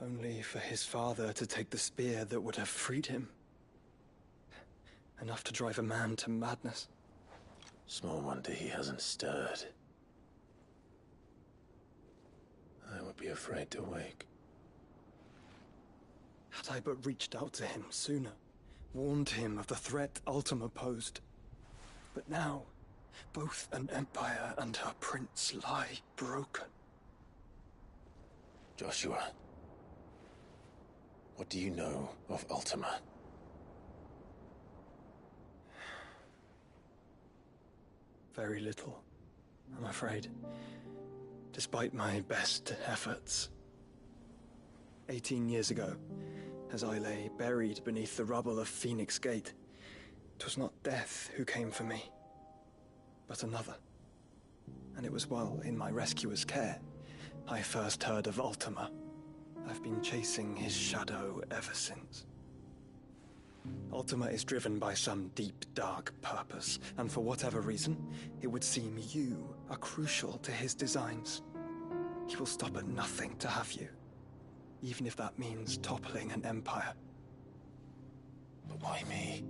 Only for his father to take the spear that would have freed him. Enough to drive a man to madness. Small wonder he hasn't stirred. I would be afraid to wake. Had I but reached out to him sooner, warned him of the threat Ultima posed. But now, both an empire and her prince lie broken. Joshua, what do you know of Ultima? Very little, I'm afraid. Despite my best efforts. 18 years ago, as I lay buried beneath the rubble of Phoenix Gate, 'twas not death who came for me, but another. And it was while in my rescuer's care I first heard of Ultima. I've been chasing his shadow ever since. Ultima is driven by some deep, dark purpose, and for whatever reason, it would seem you are crucial to his designs. He will stop at nothing to have you, even if that means toppling an empire. But why me?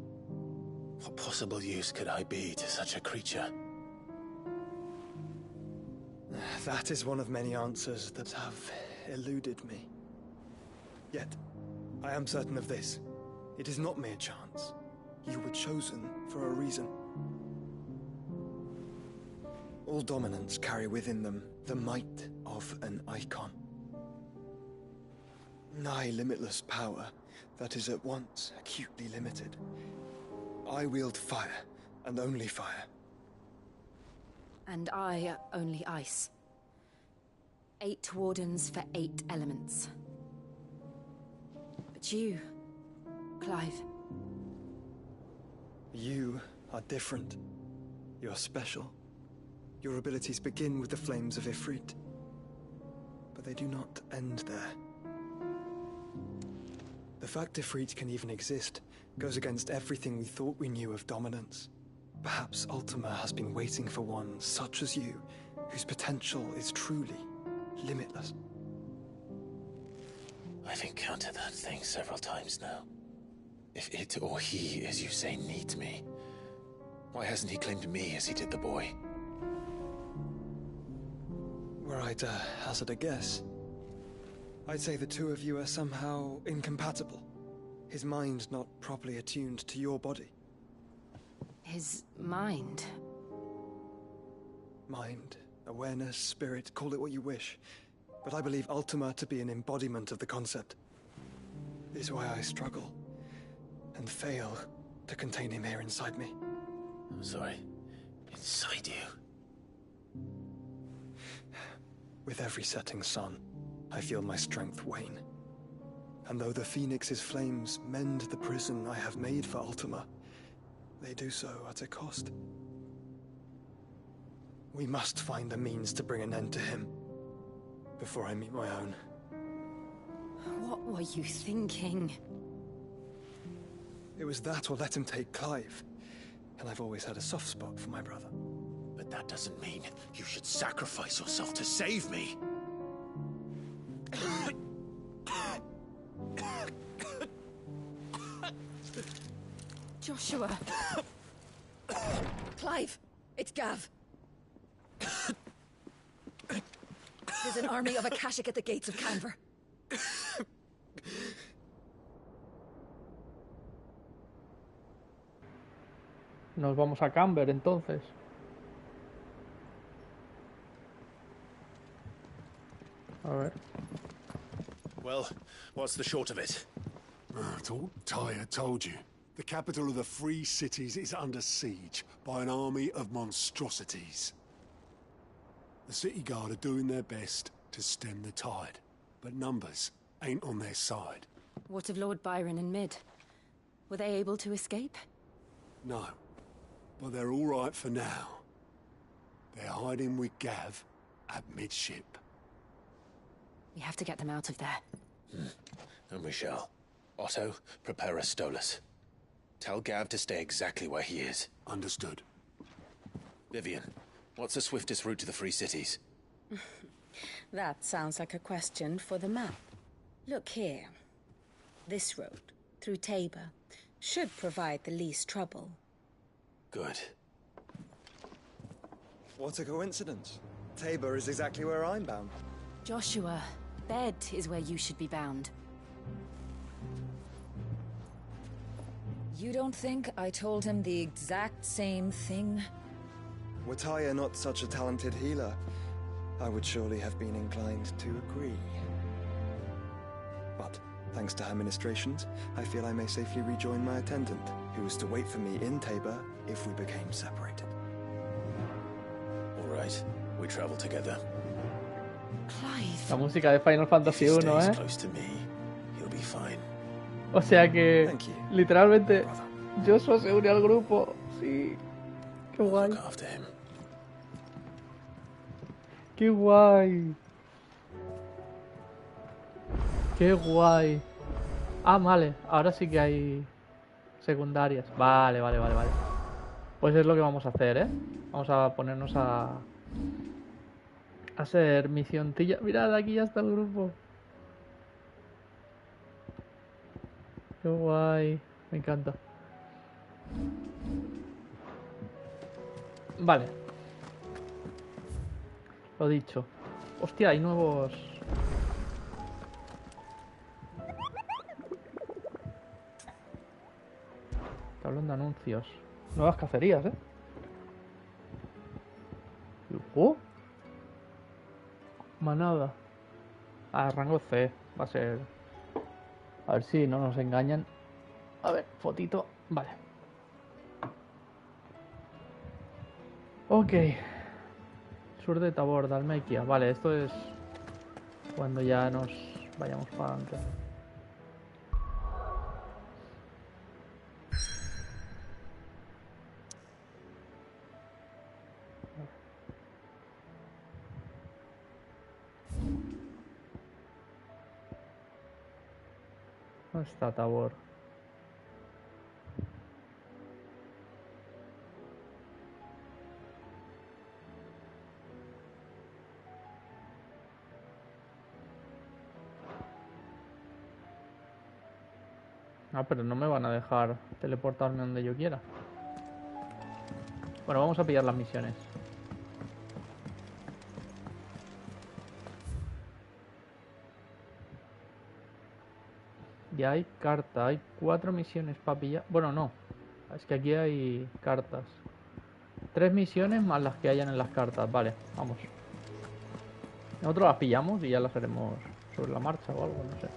What possible use could I be to such a creature? That is one of many answers that have eluded me. Yet, I am certain of this. It is not mere chance. You were chosen for a reason. All dominants carry within them the might of an icon. Nigh limitless power that is at once acutely limited. I wield fire, and only fire. And I only ice. 8 wardens for 8 elements. But you, Clive. You are different. You're special. Your abilities begin with the flames of Ifrit. But they do not end there. The fact Ifrit can even exist goes against everything we thought we knew of dominance. Perhaps Ultima has been waiting for one such as you, whose potential is truly limitless. I've encountered that thing several times now. If it or he, as you say, needs me, why hasn't he claimed me as he did the boy? Were I to hazard a guess, I'd say the two of you are somehow incompatible. His mind not properly attuned to your body. His mind? Mind, awareness, spirit, call it what you wish. But I believe Ultima to be an embodiment of the concept. This is why I struggle and fail to contain him here inside me. I'm sorry. Inside you? With every setting sun, I feel my strength wane. And though the Phoenix's flames mend the prison I have made for Ultima, they do so at a cost. We must find a means to bring an end to him before I meet my own. What were you thinking? It was that or let him take Clive. And I've always had a soft spot for my brother. But that doesn't mean you should sacrifice yourself to save me. Joshua. Clive, it's Gav. There's an army of Akashic at the gates of Canver. Nos vamos a Canver entonces. A ver. Well, what's the short of it? It's all Tyre told you. The capital of the Free Cities is under siege by an army of monstrosities. The city guard are doing their best to stem the tide, but numbers ain't on their side. What of Lord Byron and Mid? Were they able to escape? No, but they're all right for now. They're hiding with Gav at midship. We have to get them out of there. And we shall. Otto, prepare a Stolas. Tell Gav to stay exactly where he is. Understood. Vivian, what's the swiftest route to the Free Cities? That sounds like a question for the map. Look here. This road, through Tabor, should provide the least trouble. Good. What a coincidence. Tabor is exactly where I'm bound. Joshua, bed is where you should be bound. You don't think I told him the exact same thing? Were Tyre not such a talented healer, I would surely have been inclined to agree. But, thanks to her ministrations, I feel I may safely rejoin my attendant, who was to wait for me in Tabor if we became separated. All right, we travel together. Clive. La música de Final Fantasy 1, ¿eh? Close to me, he'll be fine. O sea que, literalmente, Joshua se une al grupo. Sí. Qué guay. Look after him. Qué guay. Qué guay. Ah, vale. Ahora sí que hay secundarias. Vale. Pues es lo que vamos a hacer, ¿eh? Vamos a ponernos a hacer misioncilla. Mirad, aquí ya está el grupo. Qué guay. Me encanta. Vale. Lo dicho. Hostia, hay nuevos... Tablón de anuncios. Nuevas cacerías, ¿eh? Oh. Manada. Ah, rango C. Va a ser... A ver si no nos engañan. A ver, fotito. Vale. Ok. Sur de Tabor, Dalmequia. Vale, esto es cuando ya nos vayamos para adelante. ¿Dónde está Tabor? Ah, pero no me van a dejar teleportarme donde yo quiera. Bueno, vamos a pillar las misiones. Ya hay carta, hay 4 misiones para pillar. Bueno, no. Es que aquí hay cartas. 3 misiones más las que hayan en las cartas. Vale, vamos. Nosotros las pillamos y ya las haremos sobre la marcha o algo, no sé.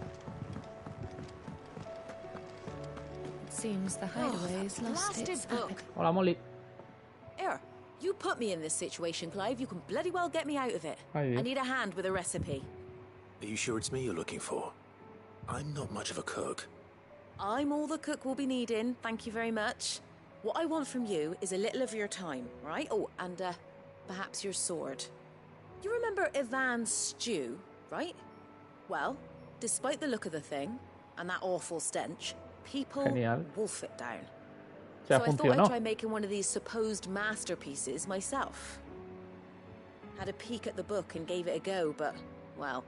Seems the hideaway's lost its appetite. Hola, Molly. Here, you put me in this situation, Clive. You can bloody well get me out of it. Hi, I need a hand with a recipe. Are you sure it's me you're looking for? I'm not much of a cook. I'm all the cook will be needing, thank you very much. What I want from you is a little of your time, right? Oh, and perhaps your sword. You remember Ivan's stew, right? Well, despite the look of the thing, and that awful stench, people wolf it down. So I thought I'd try making one of these supposed masterpieces myself. Had a peek at the book and gave it a go, but, well...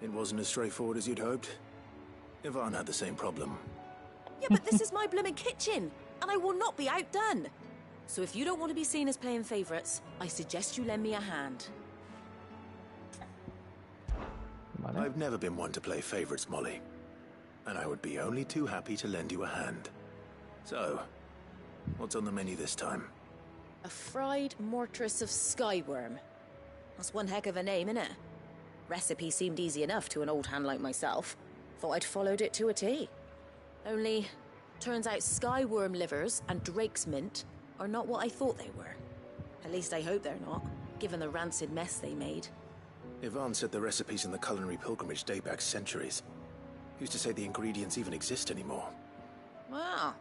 It wasn't as straightforward as you'd hoped. Ivan had the same problem. Yeah, but this is my blooming kitchen, and I will not be outdone. So if you don't want to be seen as playing favourites, I suggest you lend me a hand. Vale. I've never been one to play favourites, Molly. And I would be only too happy to lend you a hand. So, what's on the menu this time? A fried mortress of skyworm. That's one heck of a name, innit? Recipe seemed easy enough to an old hand like myself. Thought I'd followed it to a T. Only, turns out skyworm livers and drake's mint are not what I thought they were. At least I hope they're not, given the rancid mess they made. Ivan said the recipes in the culinary pilgrimage date back centuries. Who's to say the ingredients even exist anymore? Wow.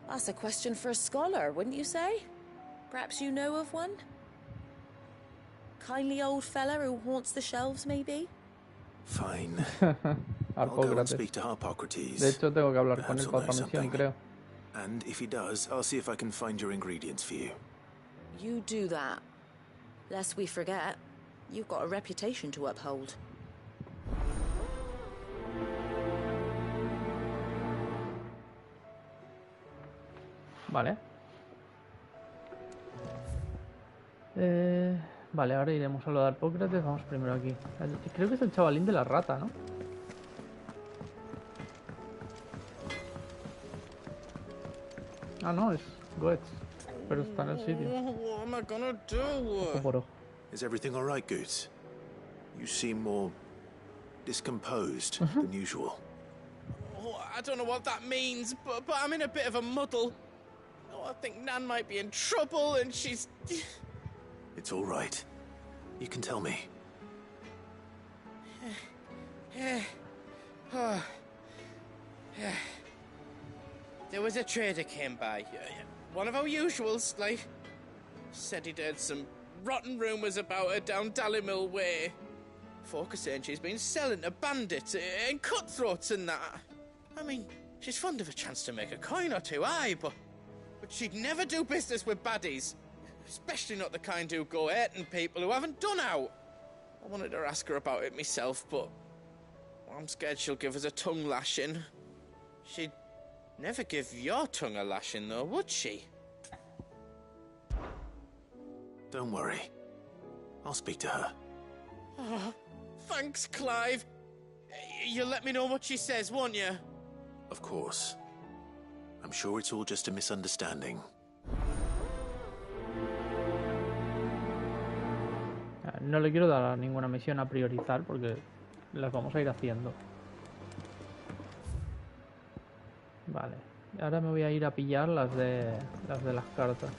That's a question for a scholar, wouldn't you say? Perhaps you know of one? Kindly old fella who haunts the shelves, maybe? Fine. I'll go and speak to Harpocrates. De hecho, tengo que hablar con él para otra misión, creo. And if he does, I'll see if I can find your ingredients for you. You do that. Lest we forget, you've got a reputation to uphold. Vale. Vale, ahora iremos a lo de Harpócrates. Vamos primero aquí. Creo que es el chavalín de la rata, ¿no? Ah, no, es Goetz. Pero está en el sitio. What am I gonna do? Ojo por ojo. Is everything all right, Goots? You seem more discomposed than usual. Oh, I don't know what that means, but I'm in a bit of a muddle. Oh, I think Nan might be in trouble, and she's... It's all right. You can tell me. There was a trader came by. One of our usuals, like. Said he'd heard some rotten rumours about her down Dallimil Way. Folk are saying she's been selling to bandits and cutthroats and that. I mean, she's fond of a chance to make a coin or two, aye, but she'd never do business with baddies. Especially not the kind who go hurting people who haven't done out. I wanted to ask her about it myself, but I'm scared she'll give us a tongue lashing. She'd never give your tongue a lashing, though, would she? Don't worry. I'll speak to her. Oh, thanks, Clive. You'll let me know what she says, won't you? Of course. I'm sure it's all just a misunderstanding. no le quiero dar ninguna misión a priorizar porque las vamos a ir haciendo. Vale, ahora me voy a ir a pillar las de las cartas.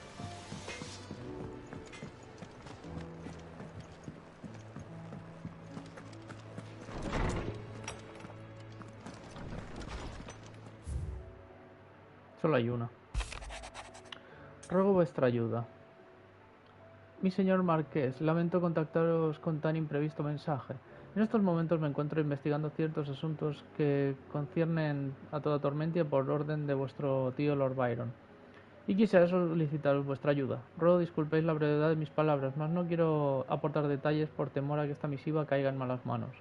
Solo hay una. Ruego vuestra ayuda. Mi señor Marqués, lamento contactaros con tan imprevisto mensaje. En estos momentos me encuentro investigando ciertos asuntos que conciernen a toda Tormentia por orden de vuestro tío Lord Byron. Y quisiera solicitaros vuestra ayuda. Ruego disculpéis la brevedad de mis palabras, mas no quiero aportar detalles por temor a que esta misiva caiga en malas manos.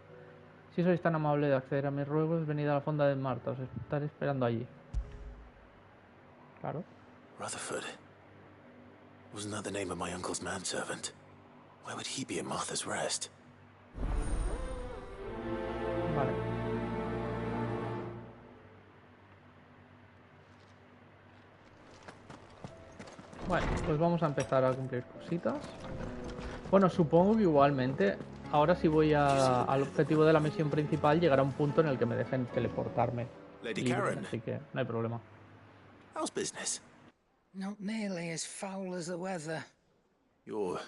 Si sois tan amable de acceder a mis ruegos, venid a la fonda de Marta, os estaré esperando allí. Claro. Rutherford. Wasn't that the name of my uncle's manservant? Why would he be at Martha's Rest? Vale. Bueno, pues vamos a empezar a cumplir cositas. Bueno, supongo que igualmente, ahora si voy al objetivo de la misión principal, llegará un punto en el que me dejen teleportarme. Lady libre, Karen. así que no hay problema. How's business? Not nearly as foul as the weather. You're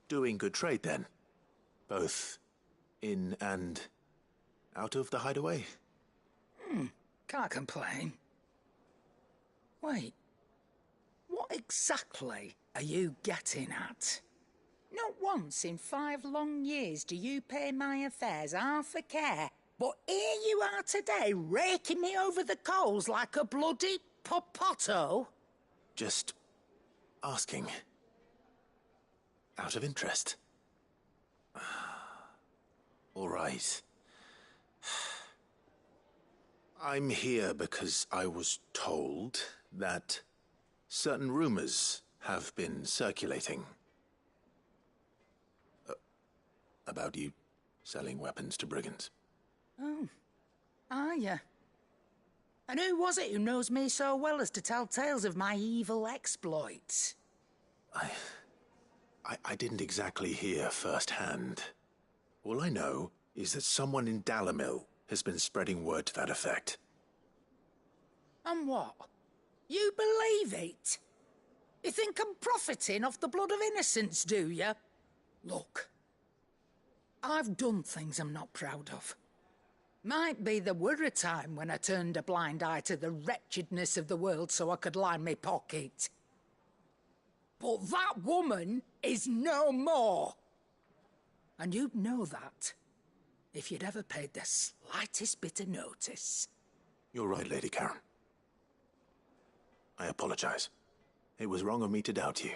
doing good trade then? Both in and out of the hideaway? Can't complain. Wait. What exactly are you getting at? Not once in 5 long years do you pay my affairs half a care, but here you are today, raking me over the coals like a bloody popoto? Just asking. Out of interest. All right. I'm here because I was told that certain rumors have been circulating about you selling weapons to brigands. Oh, are you? And who was it who knows me so well as to tell tales of my evil exploits? I didn't exactly hear firsthand. All I know is that someone in Dalimil has been spreading word to that effect. And what? You believe it? You think I'm profiting off the blood of innocence, do you? Look, I've done things I'm not proud of. Might be there were a time when I turned a blind eye to the wretchedness of the world so I could line my pocket. But that woman is no more. And you'd know that if you'd ever paid the slightest bit of notice. You're right, Lady Karen. I apologize. It was wrong of me to doubt you.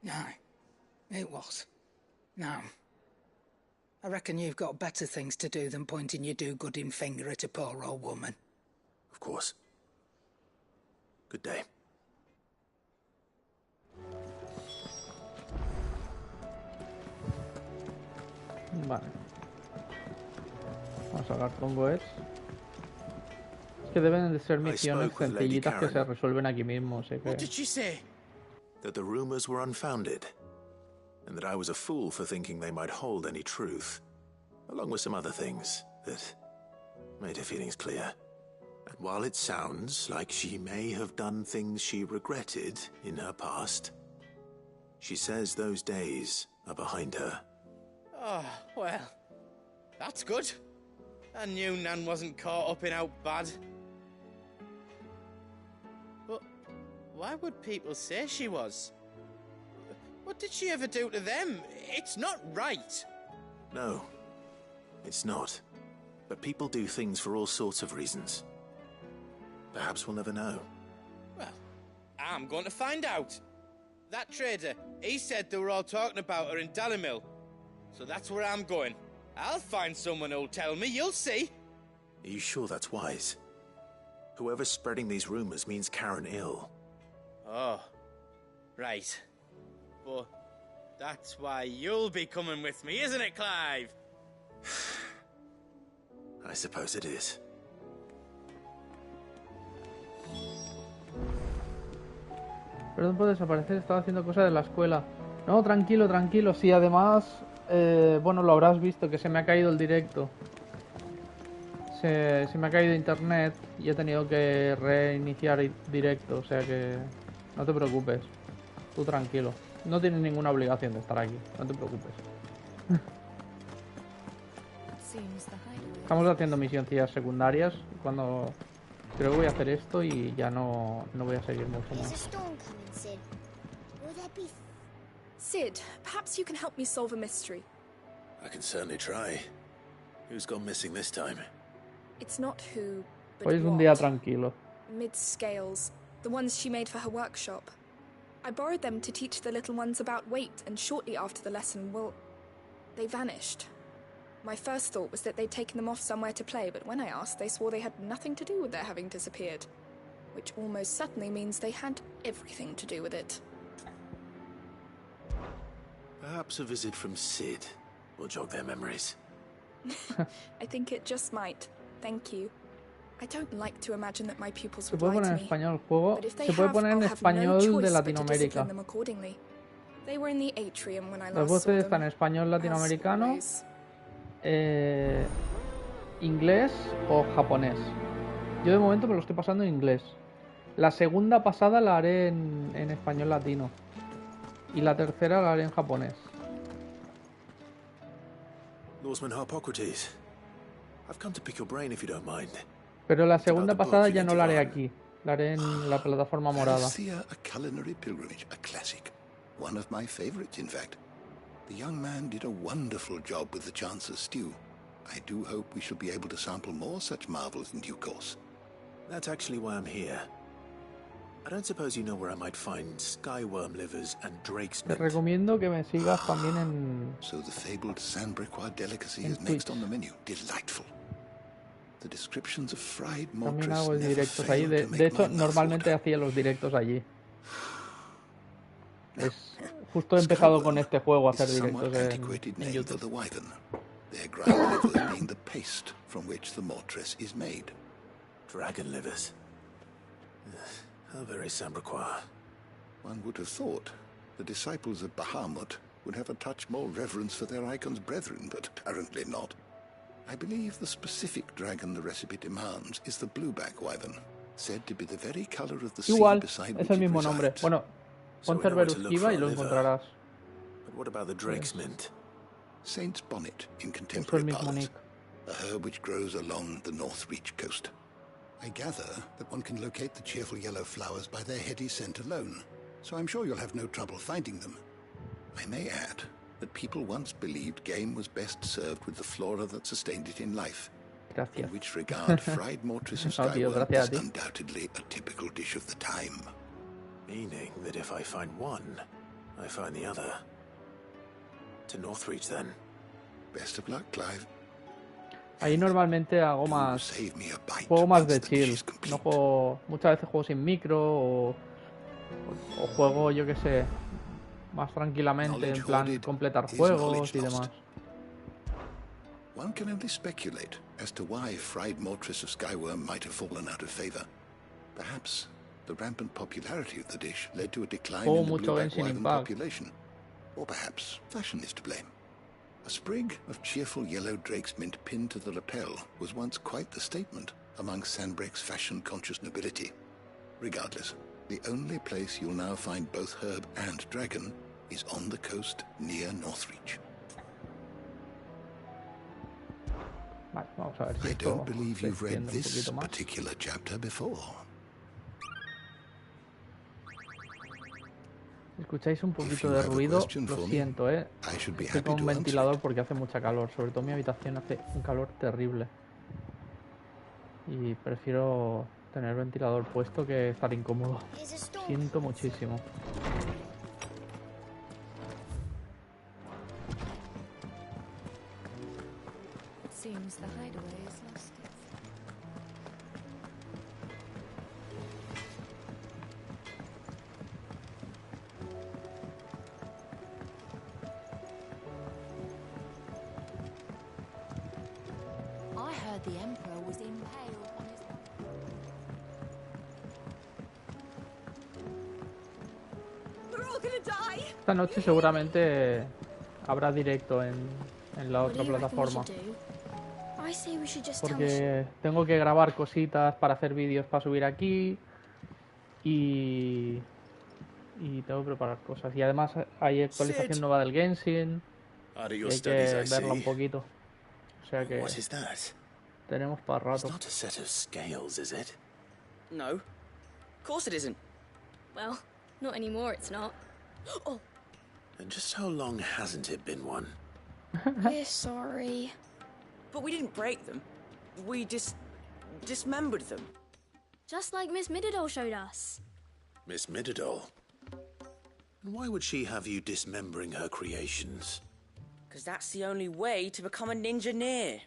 Aye, it was. Now, I reckon you've got better things to do than pointing your do-gooding finger at a poor old woman. Of course. Good day. Vale. Vamos a hablar con Goetz. Es que deben de ser misiones sencillitas que se resuelven aquí mismo, sé que... What did she say? That the rumors were unfounded, and that I was a fool for thinking they might hold any truth, along with some other things that made her feelings clear. And while it sounds like she may have done things she regretted in her past, she says those days are behind her. Oh, well, that's good. I knew Nan wasn't caught up in out bad. But why would people say she was? What did she ever do to them? It's not right. No, it's not. But people do things for all sorts of reasons. Perhaps we'll never know. Well, I'm going to find out. That trader, he said they were all talking about her in Dalimil. So that's where I'm going. I'll find someone who'll tell me, you'll see. Are you sure that's wise? Whoever's spreading these rumors means Karen ill. Oh, right. But that's why you'll be coming with me, isn't it, Clive? I suppose it is. Perdón por desaparecer, estaba haciendo cosas de la escuela. No, tranquilo, tranquilo. Sí, además bueno, lo habrás visto, que se me ha caído el directo. Se me ha caído internet y he tenido que reiniciar directo, o sea que no te preocupes, tú tranquilo. No tienes ninguna obligación de estar aquí, no te preocupes. Estamos haciendo misioncillas secundarias. Cuando creo que voy a hacer esto y ya no voy a seguir mucho más. Sid, perhaps you can help me solve a mystery. I can certainly try. Who's gone missing this time? It's not who, but Hoy es un what. día tranquilo. Mid scales, the ones she made for her workshop. I borrowed them to teach the little ones about weight, and shortly after the lesson, well, they vanished. My first thought was that they'd taken them off somewhere to play, but when I asked, they swore they had nothing to do with their having disappeared. Which almost certainly means they had everything to do with it. Perhaps a visit from Sid will jog their memories. I think it just might. Thank you. I don't like to imagine that my pupils Se would puede lie poner to en me. español el juego. But if they Se puede have, poner en I'll have no español choice de but to Latinoamérica. discipline them accordingly. They were in the atrium when I Las last saw voces están them, en español latinoamericano, always. inglés o japonés. Yo de momento me lo estoy pasando en inglés. La segunda pasada la haré en español latino. Y la tercera la haré en japonés. Lawsman Harpocrates, I've come to pick your brain if you don't mind. Pero la segunda pasada ya no la haré aquí. La haré en la plataforma morada. A culinary pilgrimage, a classic. One of my favorites, in fact. The young man did a wonderful job with the Chance's stew. I do hope we shall be able to sample more such marvels in due course. That's actually why I'm here. I don't suppose you know where I might find skyworm livers and drake's Te mint. recomiendo que me sigas también en... So the fabled Sandbrequois delicacy en is next on the menu. Delightful. The descriptions of fried También mortress hago never directos ahí. fail De to make hecho, my mouth normalmente water. hacía los directos allí. Justo he empezado con este juego a hacer directos en YouTube. The wyvern, their ground livers being the paste from which the mortress is made. Dragon livers. How very Sandbrequois. One would have thought the disciples of Bahamut would have a touch more reverence for their icon's brethren, but apparently not. I believe the specific dragon the recipe demands is the blueback wyvern, said to be the very color of the sea Igual, beside es which el it mismo nombre. resides. Bueno, pon Cerberus Kiba y lo encontrarás. But what about the drake's mint? Saint's bonnet in Es el contemporary mismo parlance, nick. a herb which grows along the North Reach coast. I gather that one can locate the cheerful yellow flowers by their heady scent alone, so I'm sure you'll have no trouble finding them. I may add that people once believed game was best served with the flora that sustained it in life. Gracias. In which regard, fried mortress of No, tío, skyworm gracias is a ti. undoubtedly a typical dish of the time. Meaning that if I find one, I find the other. To Northreach, then. Best of luck, Clive. Ahí normalmente hago más... Juego más de chill. No juego... Muchas veces juego sin micro o juego, yo que sé, más tranquilamente, en plan completar juegos y demás. One can only speculate as to why fried mortress of skyworm might have fallen out of favor. Perhaps the rampant popularity of the dish led to a decline in the mucho blueback Genshin wyvern Impact. population. Or perhaps fashion is to blame. A sprig of cheerful yellow drake's mint pinned to the lapel was once quite the statement among Sandbreque's fashion-conscious nobility. Regardless, the only place you'll now find both herb and dragon is on the coast near Northreach. Vale, vamos a ver si I esto don't believe se you've read extiende un this poquito más. particular chapter before. Escucháis un poquito de ruido, lo siento, Estoy con un ventilador porque hace mucha calor, sobre todo en mi habitación hace un calor terrible. Y prefiero tener el ventilador puesto que estar incómodo. Siento muchísimo. Seems the hideaway is lost. I heard the Emperor was impaled on his... We're all gonna die. Esta noche seguramente habrá directo en la What do otra you reckon we plataforma. should do? I say we should just tell Michelle. Porque tengo que grabar cositas para hacer vídeos para subir aquí y tengo que preparar cosas. Y además hay actualización nueva del Genshin y hay que verla un poquito. O sea que What is that? tenemos para rato. It's not a set of scales, is it? No. Of course it isn't. Well, not anymore, it's not. Oh, And just how long hasn't it been one? we're sorry. But we didn't break them. We dismembered them. Just like Miss Mididol showed us. Miss Mididol? And why would she have you dismembering her creations? Because that's the only way to become a ninja-near.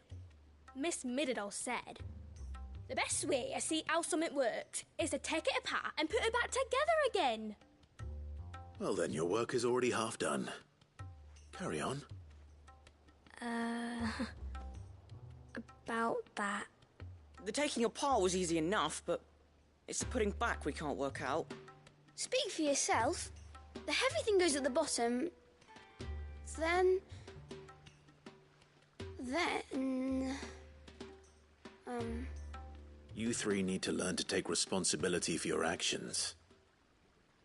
Miss Mididol said, the best way to see how something works is to take it apart and put it back together again. Well, then your work is already half done. Carry on. About that. The taking apart was easy enough, but it's the putting back we can't work out. Speak for yourself. The heavy thing goes at the bottom. Then... You three need to learn to take responsibility for your actions.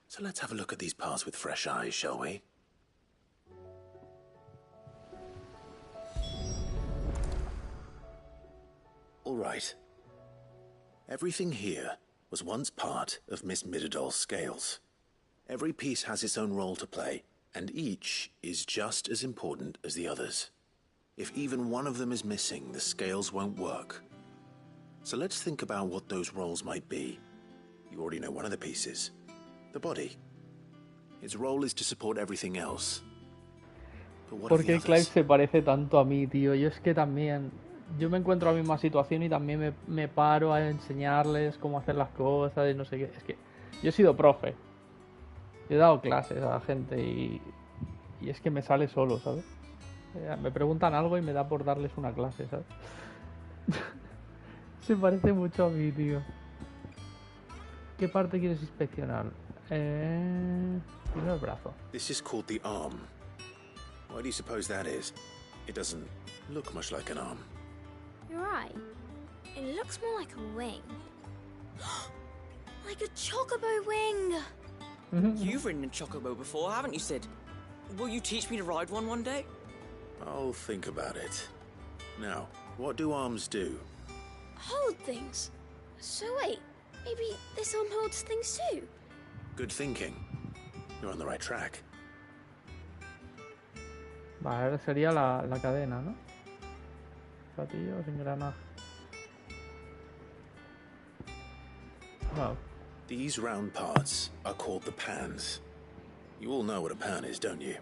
So let's have a look at these parts with fresh eyes, shall we? All right. Everything here was once part of Miss Mididol's scales. Every piece has its own role to play, and each is just as important as the others. If even one of them is missing, the scales won't work. So let's think about what those roles might be. You already know one of the pieces. The body. Its role is to support everything else. But what ¿Por of the qué Clive others? se parece tanto a mí, tío? Yo es que también... Yo me encuentro en la misma situación y también me paro a enseñarles cómo hacer las cosas y no sé qué. Es que yo he sido profe. He dado clases a la gente y es que me sale solo, ¿sabes? Me preguntan algo y me da por darles una clase, ¿sabes? Se parece mucho a mí, tío. ¿Qué parte quieres inspeccionar? Primero el brazo. This is called the arm. Why do you suppose that is? It doesn't look much like an arm. You're right. It looks more like a wing. Like a chocobo wing! You've ridden a chocobo before, haven't you, Sid? Will you teach me to ride one day? I'll think about it. Now, what do arms do? Hold things. So wait, maybe this arm holds things too? Good thinking. You're on the right track. Vale, ahora sería la cadena, ¿no? Platillos, engranaje. Wow. These round parts are called the pans. You all know what a pan is, don't you?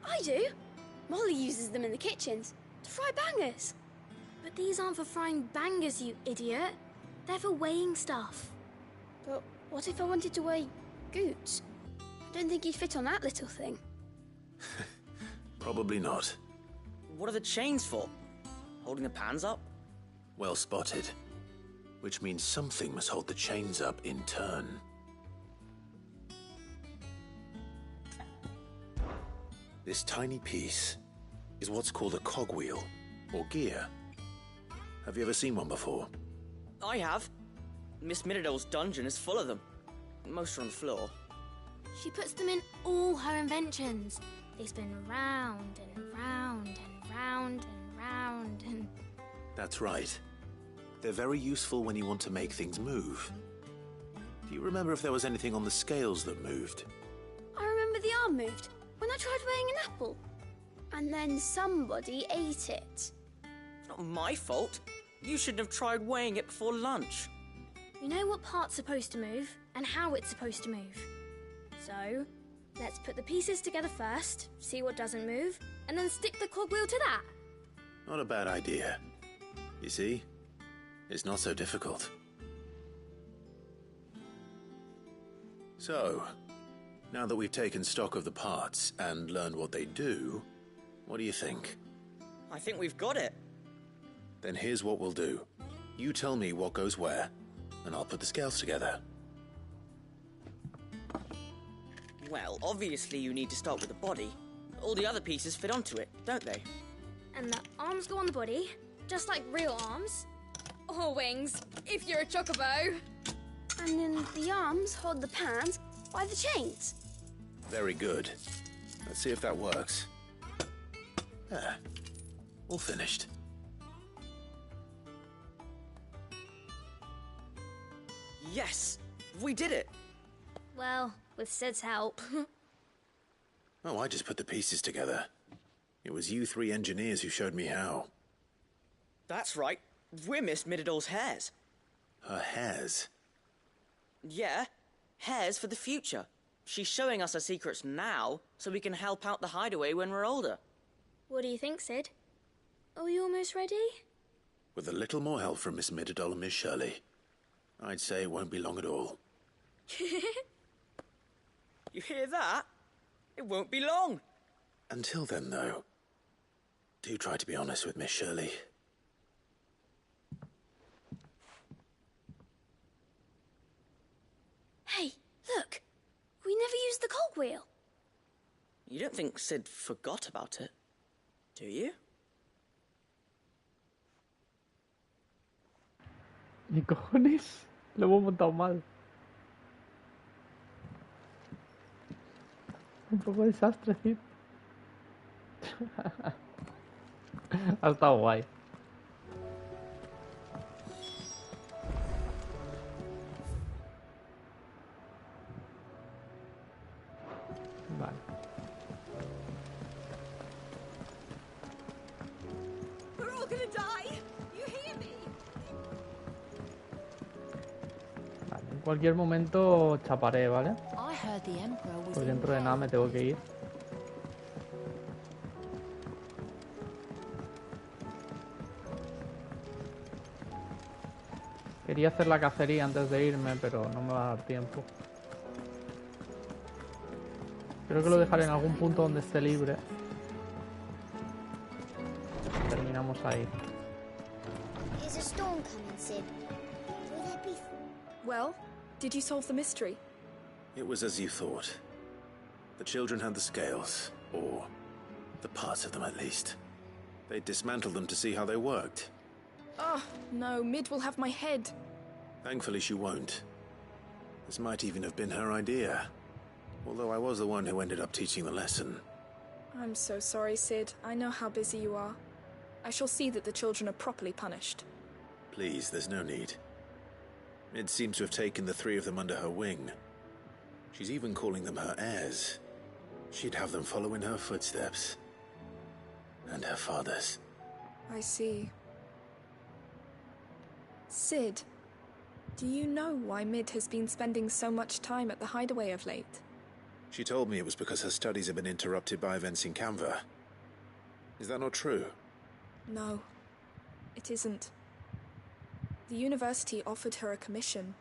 I do. Molly uses them in the kitchens to fry bangers. But these aren't for frying bangers, you idiot. They're for weighing stuff. But what if I wanted to weigh goods? I don't think you'd fit on that little thing. Probably not. What are the chains for? Holding the pans up? Well spotted. Which means something must hold the chains up in turn. This tiny piece is what's called a cogwheel, or gear. Have you ever seen one before? I have. Miss Mididol's dungeon is full of them. Most are on the floor. She puts them in all her inventions. They spin round and round and round and round and... That's right. They're very useful when you want to make things move. Do you remember if there was anything on the scales that moved? I remember the arm moved when I tried weighing an apple. And then somebody ate it. Not my fault. You shouldn't have tried weighing it before lunch. You know what part's supposed to move and how it's supposed to move. So, let's put the pieces together first, see what doesn't move, and then stick the cogwheel to that. Not a bad idea. You see? It's not so difficult. So, now that we've taken stock of the parts and learned what they do, what do you think? I think we've got it. Then here's what we'll do. You tell me what goes where, and I'll put the scales together. Well, obviously you need to start with the body. all the other pieces fit onto it, don't they? And the arms go on the body, just like real arms. Or wings, if you're a chocobo. And then the arms hold the pans by the chains. Very good. Let's see if that works. There. All finished. Yes! We did it! Well, with Sid's help. Oh, I just put the pieces together. It was you three engineers who showed me how. That's right. We're Miss Mididol's hairs. Her hairs? Yeah, hairs for the future. She's showing us her secrets now, so we can help out the hideaway when we're older. What do you think, Sid? Are we almost ready? With a little more help from Miss Mididol and Miss Shirley, I'd say it won't be long at all. You hear that? It won't be long. Until then, though, do try to be honest with Miss Shirley. Hey, look! We never used the cogwheel. You don't think Sid forgot about it, do you? ¿Qué cojones? Lo hemos montado mal. Un poco desastre, Cid. Ha estado guay. Vale. We're all gonna die. You hear me? Vale, en cualquier momento chaparé, ¿vale? I heard the Emperor was Pues dentro de nada me tengo que ir. Quería hacer la cacería antes de irme, pero no me va a dar tiempo. Creo que lo dejaré en algún punto donde esté libre. Terminamos ahí. Is a storm coming, Sid? Will there be... Well, did you solve the mystery? It was as you thought. The children had the scales, or the parts of them at least. They dismantled them to see how they worked. Oh, no, Mid will have my head. Thankfully she won't. This might even have been her idea. Although I was the one who ended up teaching the lesson. I'm so sorry, Sid. I know how busy you are. I shall see that the children are properly punished. Please, there's no need. Mid seems to have taken the three of them under her wing. She's even calling them her heirs. She'd have them follow in her footsteps. And her father's. I see. Sid, do you know why Mid has been spending so much time at the hideaway of late? She told me it was because her studies have been interrupted by events in Canva. Is that not true? No, it isn't. The university offered her a commission.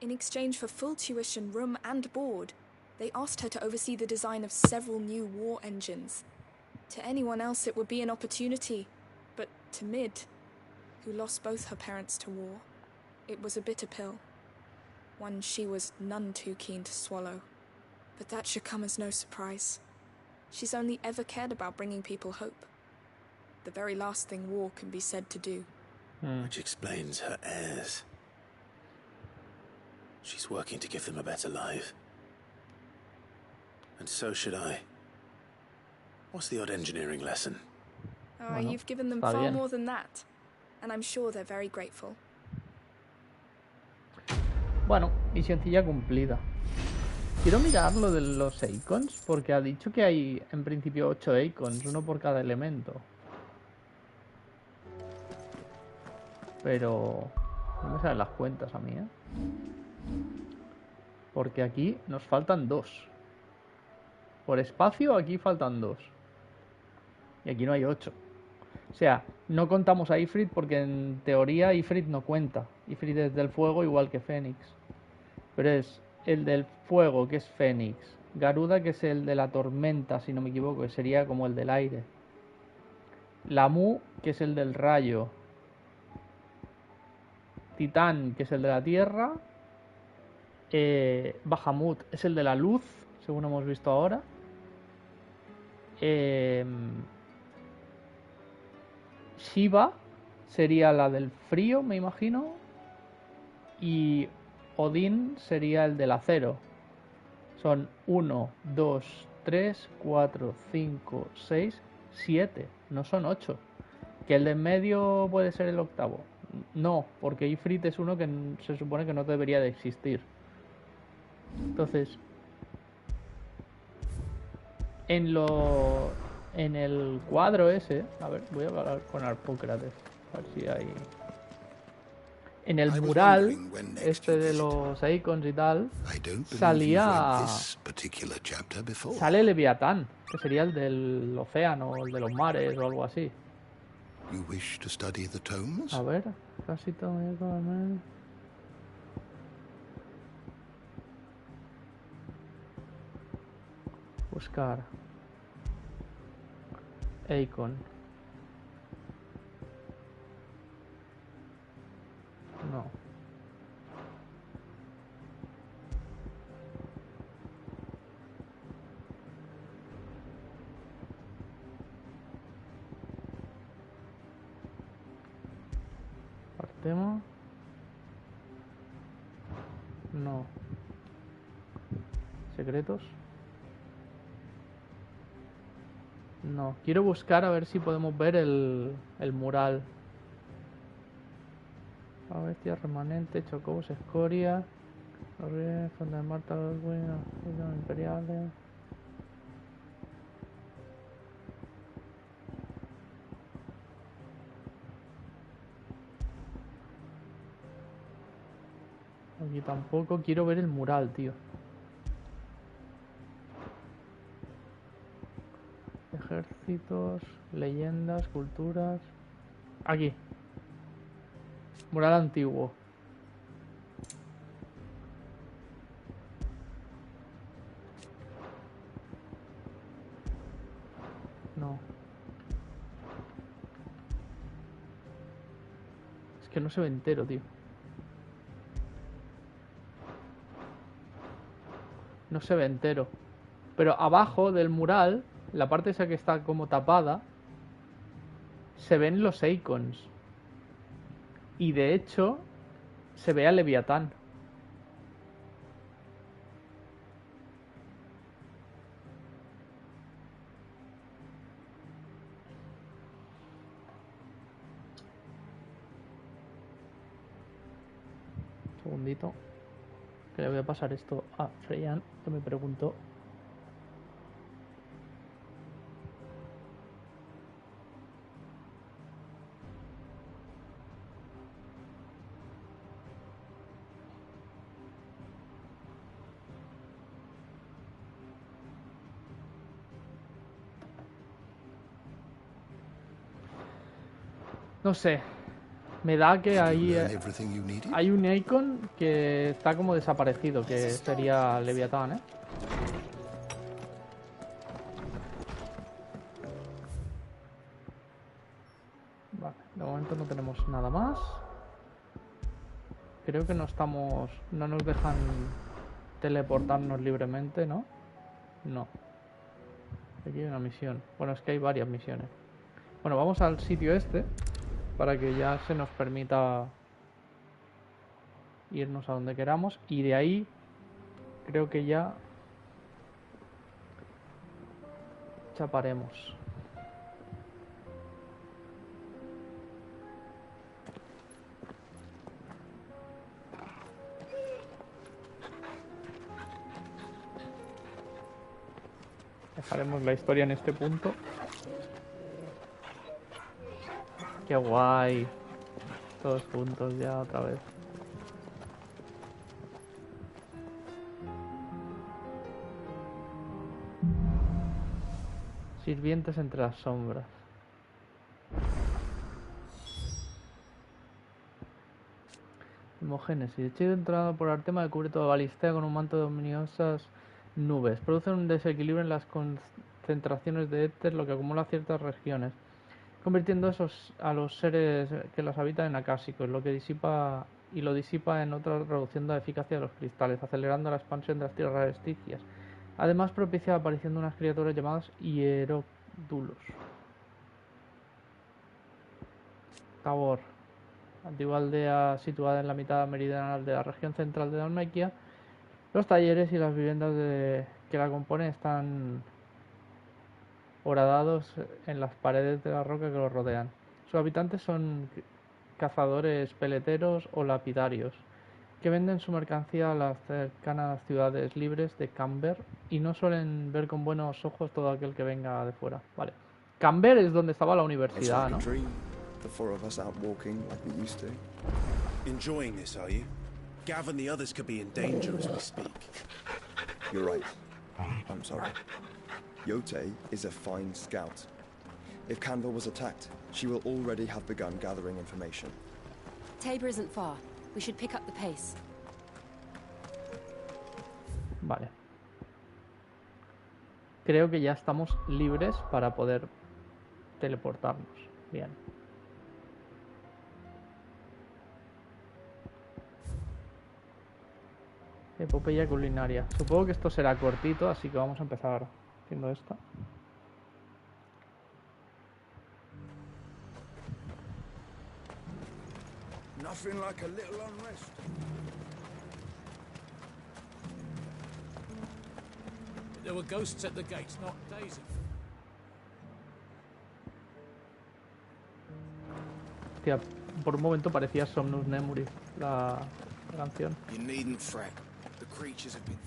In exchange for full tuition, room and board, they asked her to oversee the design of several new war engines. To anyone else it would be an opportunity, but to Mid, who lost both her parents to war, it was a bitter pill. One she was none too keen to swallow. But that should come as no surprise. She's only ever cared about bringing people hope. The very last thing war can be said to do. Which explains her heirs. She's working to give them a better life. And so should I. What's the odd engineering lesson? Oh, you've given them far more than that. And I'm sure they're very grateful. Bueno, misioncilla cumplida. Quiero mirar lo de los icons, porque ha dicho que hay en principio 8 icons, uno por cada elemento. Pero no me salen las cuentas a mí, ¿eh? Porque aquí nos faltan 2. Por espacio aquí faltan 2. Y aquí no hay 8. O sea, no contamos a Ifrit porque en teoría Ifrit no cuenta. Ifrit es del fuego igual que Fénix. Pero es el del fuego, que es Fénix. Garuda, que es el de la tormenta, si no me equivoco, que sería como el del aire. Lamu, que es el del rayo. Titán, que es el de la tierra. Bahamut es el de la luz, según hemos visto ahora. Shiva sería la del frío, me imagino. Y Odín sería el del acero. Son 1, 2, 3, 4, 5, 6, 7. No son 8. ¿Que el de en medio puede ser el octavo? No, porque Ifrit es uno que se supone que no debería de existir. Entonces, en el cuadro ese, a ver, voy a hablar con Arpócrates, a ver si hay... En el mural, este de los icons y tal, sale Leviatán, que sería el del océano, o el de los mares, o algo así. A ver, casi todo me come. Buscar icon. No. Partemos. No. Secretos. No. Quiero buscar a ver si podemos ver el mural. A bestia remanente, chocobos, escoria, los reyes, fonda de Marta, los buenos, los imperiales. Aquí tampoco quiero ver el mural, tío. Ejércitos, leyendas, culturas. Aquí. Mural antiguo. No. Es que no se ve entero, tío. No se ve entero. Pero abajo del mural, la parte esa que está como tapada, se ven los icons. Y de hecho, se ve a Leviatán. Un segundito. Que le voy a pasar esto a Freyan, que me preguntó. No sé, me da que hay un icon que está como desaparecido, que sería Leviatán, ¿eh? Vale, de momento no tenemos nada más. Creo que no nos dejan teleportarnos libremente, ¿no? No. Aquí hay una misión. Bueno, es que hay varias misiones. Bueno, vamos al sitio este, para que ya se nos permita irnos a donde queramos. Y de ahí creo que ya chaparemos. Dejaremos la historia en este punto. Qué guay. Todos juntos ya otra vez. Sirvientes entre las sombras. Hemogénesis. Hechizo entrado por Artema que cubre toda Balistea con un manto de omniosas nubes. Producen un desequilibrio en las concentraciones de éter, lo que acumula ciertas regiones, convirtiendo a los seres que las habitan en acásicos, lo disipa en otras, reduciendo la eficacia de los cristales, acelerando la expansión de las tierras estigias, Además propicia la aparición de unas criaturas llamadas hieródulos. Tabor, antigua aldea situada en la mitad meridional de la región central de Dalmacia. Los talleres y las viviendas que la componen están horadados en las paredes de la roca que los rodean. Sus habitantes son cazadores peleteros o lapidarios, que venden su mercancía a las cercanas ciudades libres de Camber y no suelen ver con buenos ojos todo aquel que venga de fuera. Vale. Camber es donde estaba la universidad, ¿no? The four of us out walking like we used to. Enjoying this, are you? Gav and the others could be in danger as we speak. You're right. I'm sorry. Yote is a fine scout. If Canva was attacked, she will already have begun gathering information. Tabor isn't far. We should pick up the pace. Vale. Creo que ya estamos libres para poder teleportarnos. Bien. Epopeya culinaria. Supongo que esto será cortito, así que vamos a empezar haciendo esto. Nothing like a little unrest. There were ghosts at the gates, not Daisy. Hostia, por un momento parecía Somnus Memory la canción. You needn't fret. The creatures have been...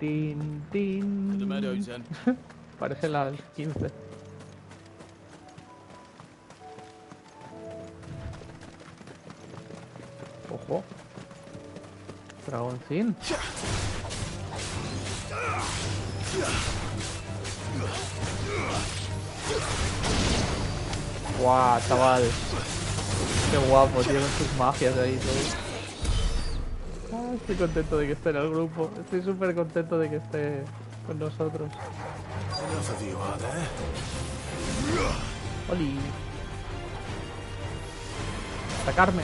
Tin. Parece las 15. Ojo. Dragoncín. Guau, chaval. Qué guapo, tío, con sus magias ahí y todo. Estoy contento de que esté en el grupo. Estoy súper contento de que esté con nosotros. Oli. Atacarme.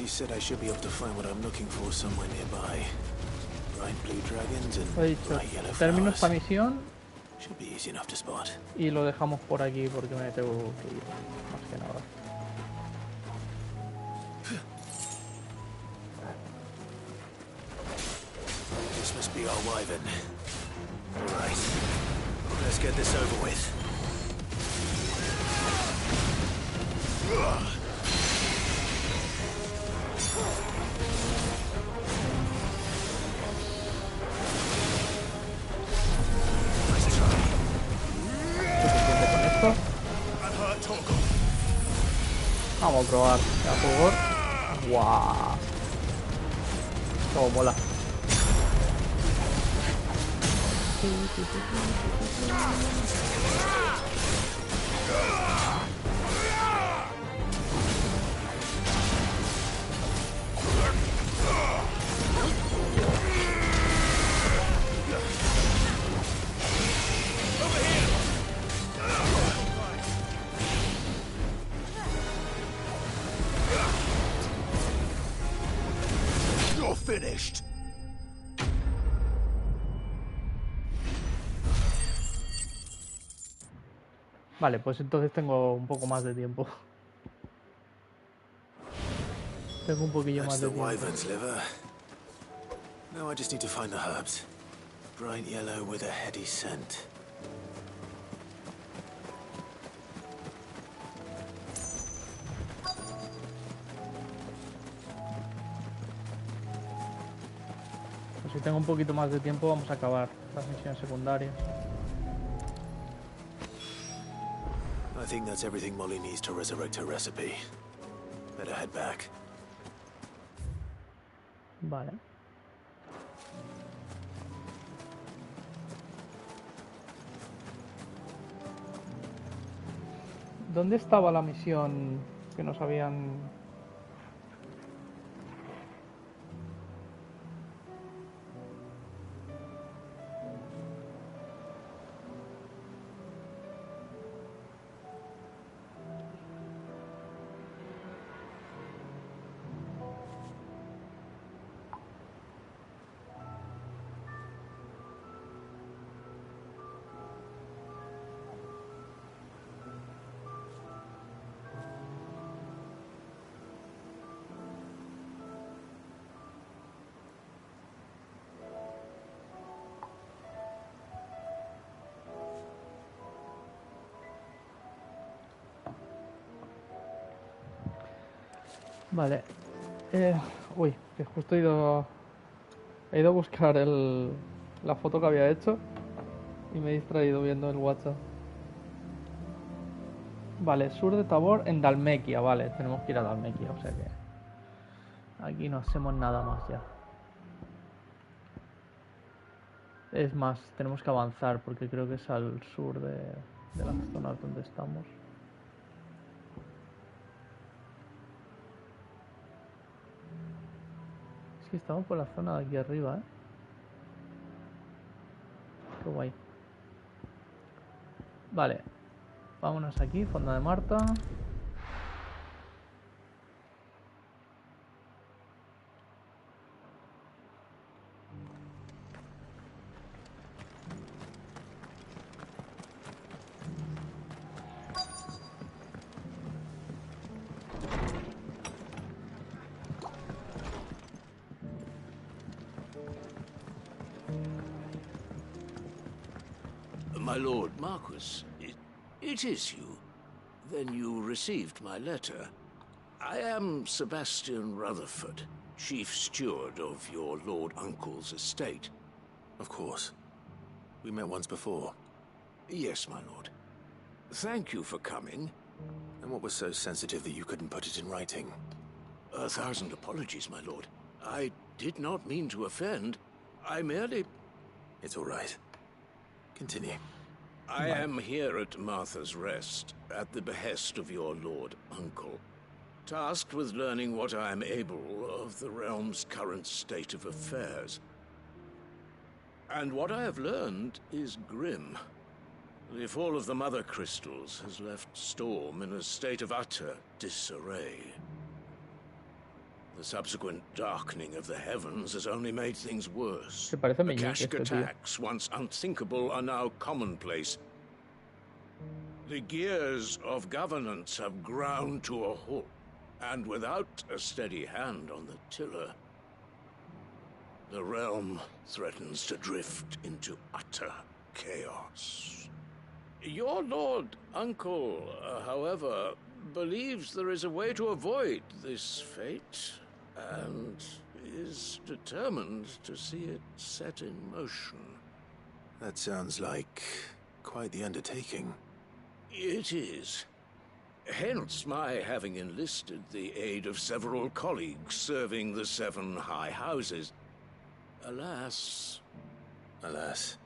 Said I should be able to find what I'm looking for somewhere nearby. Bright blue dragons and bright yellow flowers. Termino esta misión Should be easy enough to spot. y lo dejamos por aquí porque me tengo que ir, más que nada. This must be our wyvern. All right, let's get this over with. Vamos a probar el jugador. ¡Guau! Como mola. Finished. Vale, pues entonces tengo un poco más de tiempo. That's the wyvern's liver. Now I just need to find the herbs. bright yellow with a heady scent. Pues si tengo un poquito más de tiempo vamos a acabar las misiones secundarias. I think that's everything Molly needs to resurrect her recipe. Better head back. Vale. ¿Dónde estaba la misión que nos habían... Vale. Uy, que justo he ido a buscar la foto que había hecho y me he distraído viendo el WhatsApp. Vale, sur de Tabor en Dalmequia, vale, tenemos que ir a Dalmequia, o sea que aquí no hacemos nada más ya. Es más, tenemos que avanzar porque creo que es al sur de las zonas donde estamos. Es que estamos por la zona de aquí arriba, Qué guay. Vale, vámonos aquí, Fonda de Marta. My Lord Marquis, it is you. Then you received my letter. I am Sebastian Rutherford, Chief Steward of your Lord Uncle's estate. Of course. We met once before. Yes, my lord. Thank you for coming. And what was so sensitive that you couldn't put it in writing? 1,000 apologies, my lord. I did not mean to offend. I merely... It's all right. Continue. I am here at Martha's Rest, at the behest of your Lord Uncle, tasked with learning what I am able of the realm's current state of affairs. And what I have learned is grim. The fall of the Mother Crystals has left Storm in a state of utter disarray. The subsequent darkening of the heavens has only made things worse. Akashic attacks, once unthinkable, are now commonplace. The gears of governance have ground to a halt, and without a steady hand on the tiller, the realm threatens to drift into utter chaos. Your Lord Uncle, however, believes there is a way to avoid this fate, and is determined to see it set in motion. That sounds like quite the undertaking. It is. Hence my having enlisted the aid of several colleagues serving the 7 high houses. Alas... Alas.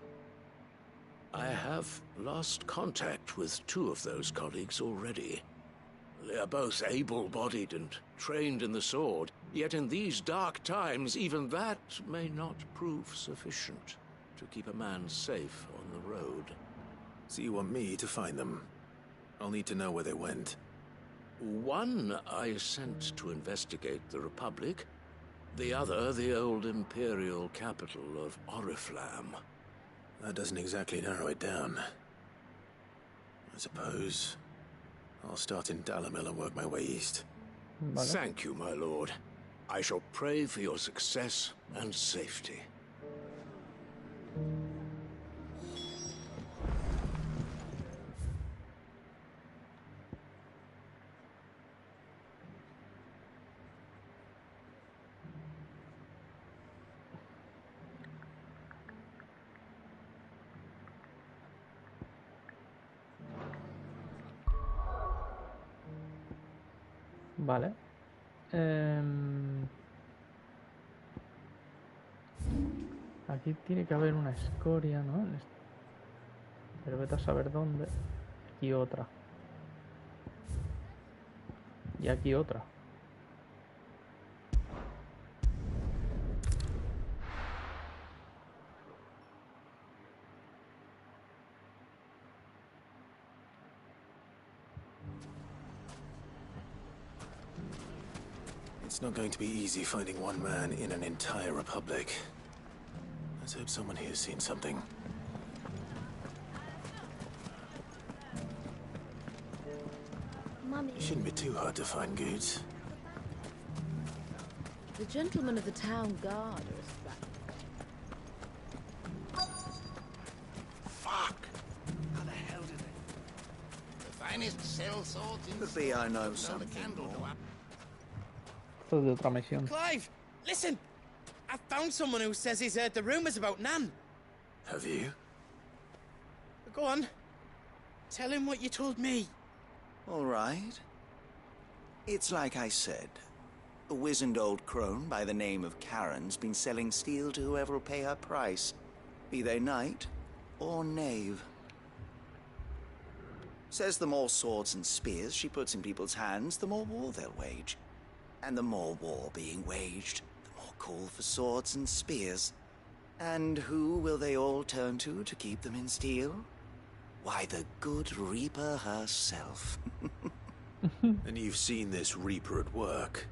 I have lost contact with 2 of those colleagues already. They are both able-bodied and trained in the sword, yet in these dark times, even that may not prove sufficient to keep a man safe on the road. So you want me to find them? I'll need to know where they went. One I sent to investigate the Republic, the other the old Imperial capital of Oriflamme. That doesn't exactly narrow it down. I suppose I'll start in Dalimil and work my way east. Thank you, my lord. I shall pray for your success and safety. Vale. Aquí tiene que haber una escoria, ¿no? Pero vete a saber dónde. Aquí otra. Y aquí otra. It's not going to be easy finding one man in an entire republic. Let's hope someone here's seen something. Mummy. It shouldn't be too hard to find goods. The gentlemen of the town guard are Fuck! How the hell did they? The finest sell swords in Could be I know something more. Esto es de otra misión. Clive, listen! I found someone who says he's heard the rumors about Nan. Have you? Go on. Tell him what you told me. All right. It's like I said. A wizened old crone by the name of Karen's been selling steel to whoever will pay her price, be they knight or knave. Says the more swords and spears she puts in people's hands, the more war they'll wage. And the more war being waged, the more call for swords and spears. And who will they all turn to keep them in steel? Why, the good Reaper herself. And you've seen this Reaper at work?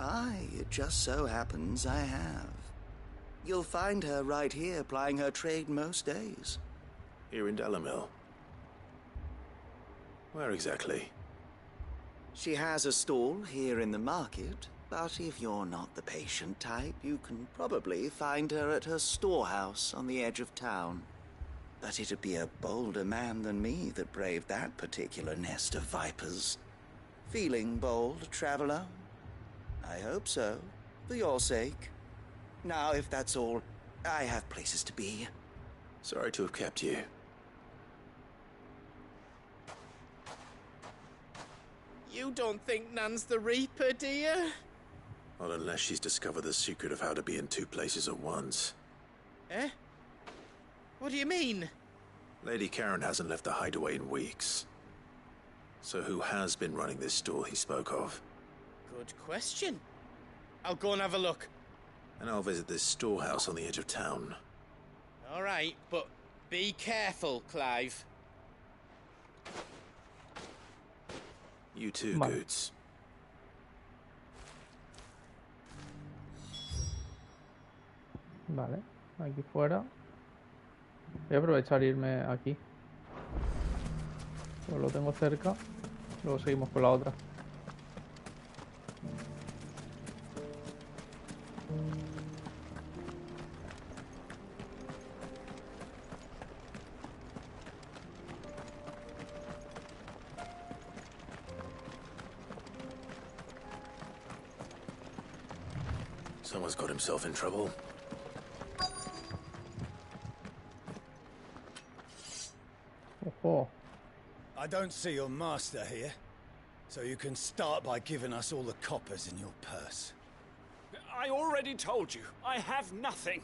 Aye, it just so happens I have. You'll find her right here plying her trade most days. Here in Dalimil? Where exactly? She has a stall here in the market, but if you're not the patient type, you can probably find her at her storehouse on the edge of town. But it'd be a bolder man than me that braved that particular nest of vipers. Feeling bold, traveler? I hope so, for your sake. Now, if that's all, I have places to be. Sorry to have kept you. You don't think Nan's the Reaper, do you? Not unless she's discovered the secret of how to be in two places at once. Eh? What do you mean? Lady Karen hasn't left the hideaway in weeks. So who has been running this stall he spoke of? Good question. I'll go and have a look. And I'll visit this storehouse on the edge of town. All right, but be careful, Clive. You too, Goods. Vale, aquí fuera. Voy a aprovechar e irme aquí. Pues lo tengo cerca. Luego seguimos con la otra. Someone's got himself in trouble. Oh. I don't see your master here, so you can start by giving us all the coppers in your purse. I already told you, I have nothing.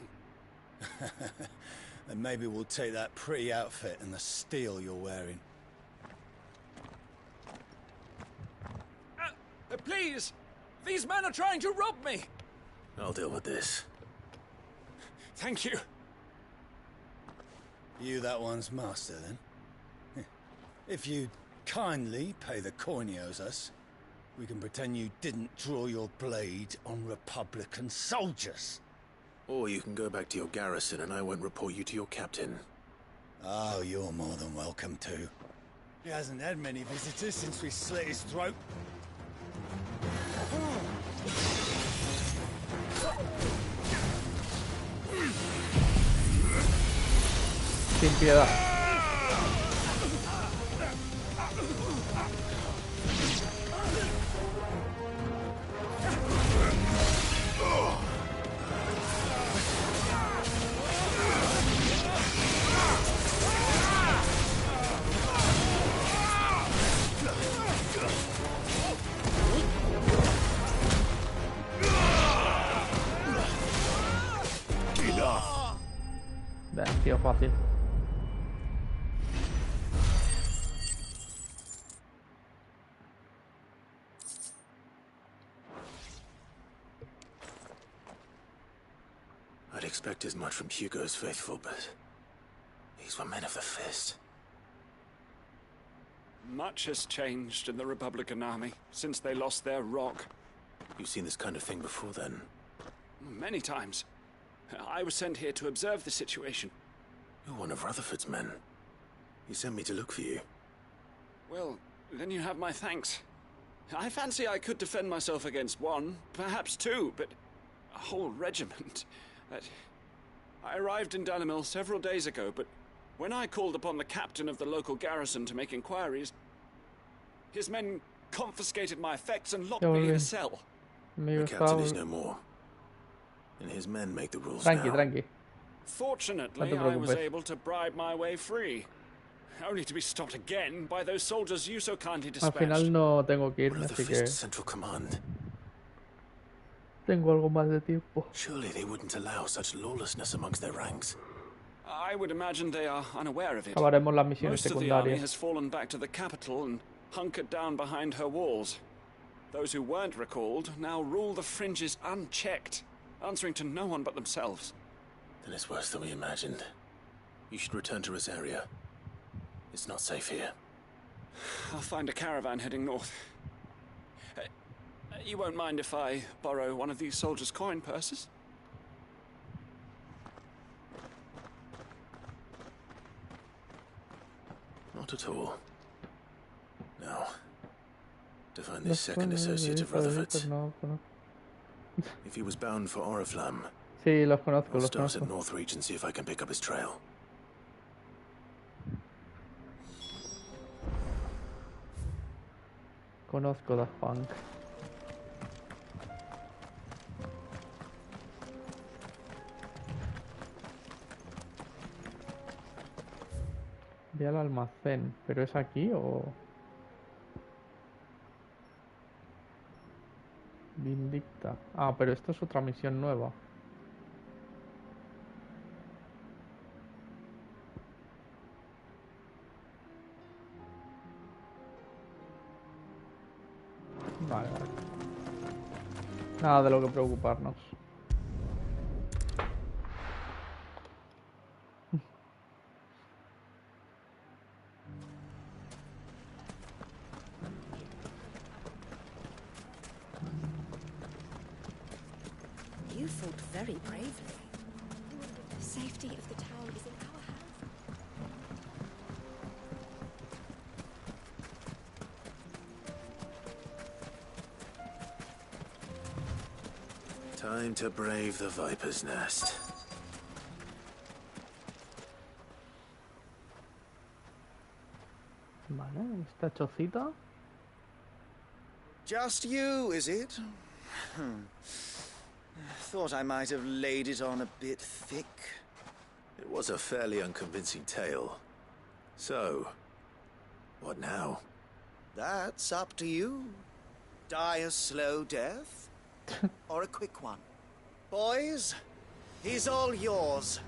Then maybe we'll take that pretty outfit and the steel you're wearing. Please! These men are trying to rob me! I'll deal with this. Thank you. You that one's master, then? If you'd kindly pay the coin he owes us, we can pretend you didn't draw your blade on Republican soldiers. Or you can go back to your garrison and I won't report you to your captain. Oh, you're more than welcome to. He hasn't had many visitors since we slit his throat. Sin piedad. sido fácil. I'd expect as much from Hugo's faithful, but these were men of the fist. Much has changed in the Republican army since they lost their rock. You've seen this kind of thing before, then? Many times. I was sent here to observe the situation. You're one of Rutherford's men. He sent me to look for you. Well, then you have my thanks. I fancy I could defend myself against one, perhaps two, but a whole regiment. I arrived in Dalimil several days ago, but when I called upon the captain of the local garrison to make inquiries, his men confiscated my effects and locked me in a cell. The captain is no more, and his men make the rules now. Tranqui. Fortunately, I was able to bribe my way free, only to be stopped again by those soldiers you so kindly dispatched. Al final no tengo que irme, así que Central Command. Tengo algo más de tiempo. Surely they wouldn't allow such lawlessness amongst their ranks. I would imagine they are unaware of it. Acabaremos las misiones Most of the army secundarias. has fallen back to the capital and hunkered down behind her walls. Those who weren't recalled now rule the fringes unchecked, answering to no one but themselves. Then it's worse than we imagined. You should return to Rosaria. It's not safe here. I'll find a caravan heading north. You won't mind if I borrow one of these soldiers' coin purses? Not at all. Now, to find this second associate of Rutherford's. If he was bound for Oriflamme, Sí, los conozco, I'll los start conozco. at Northreach and see if I can pick up his trail. Conozco Daft Punk. Voy al almacén, ¿pero es aquí o...? Vindicta. Ah, pero esto es otra misión nueva. Vale, vale. Nada de lo que preocuparnos. You fought very bravely. The safety of the town is in our hands. Time to brave the Viper's Nest. Vale, esta chocita. Just you, is it? Thought I might have laid it on a bit thick. It was a fairly unconvincing tale. So, what now? That's up to you. Die a slow death, or a quick one. Boys, he's all yours.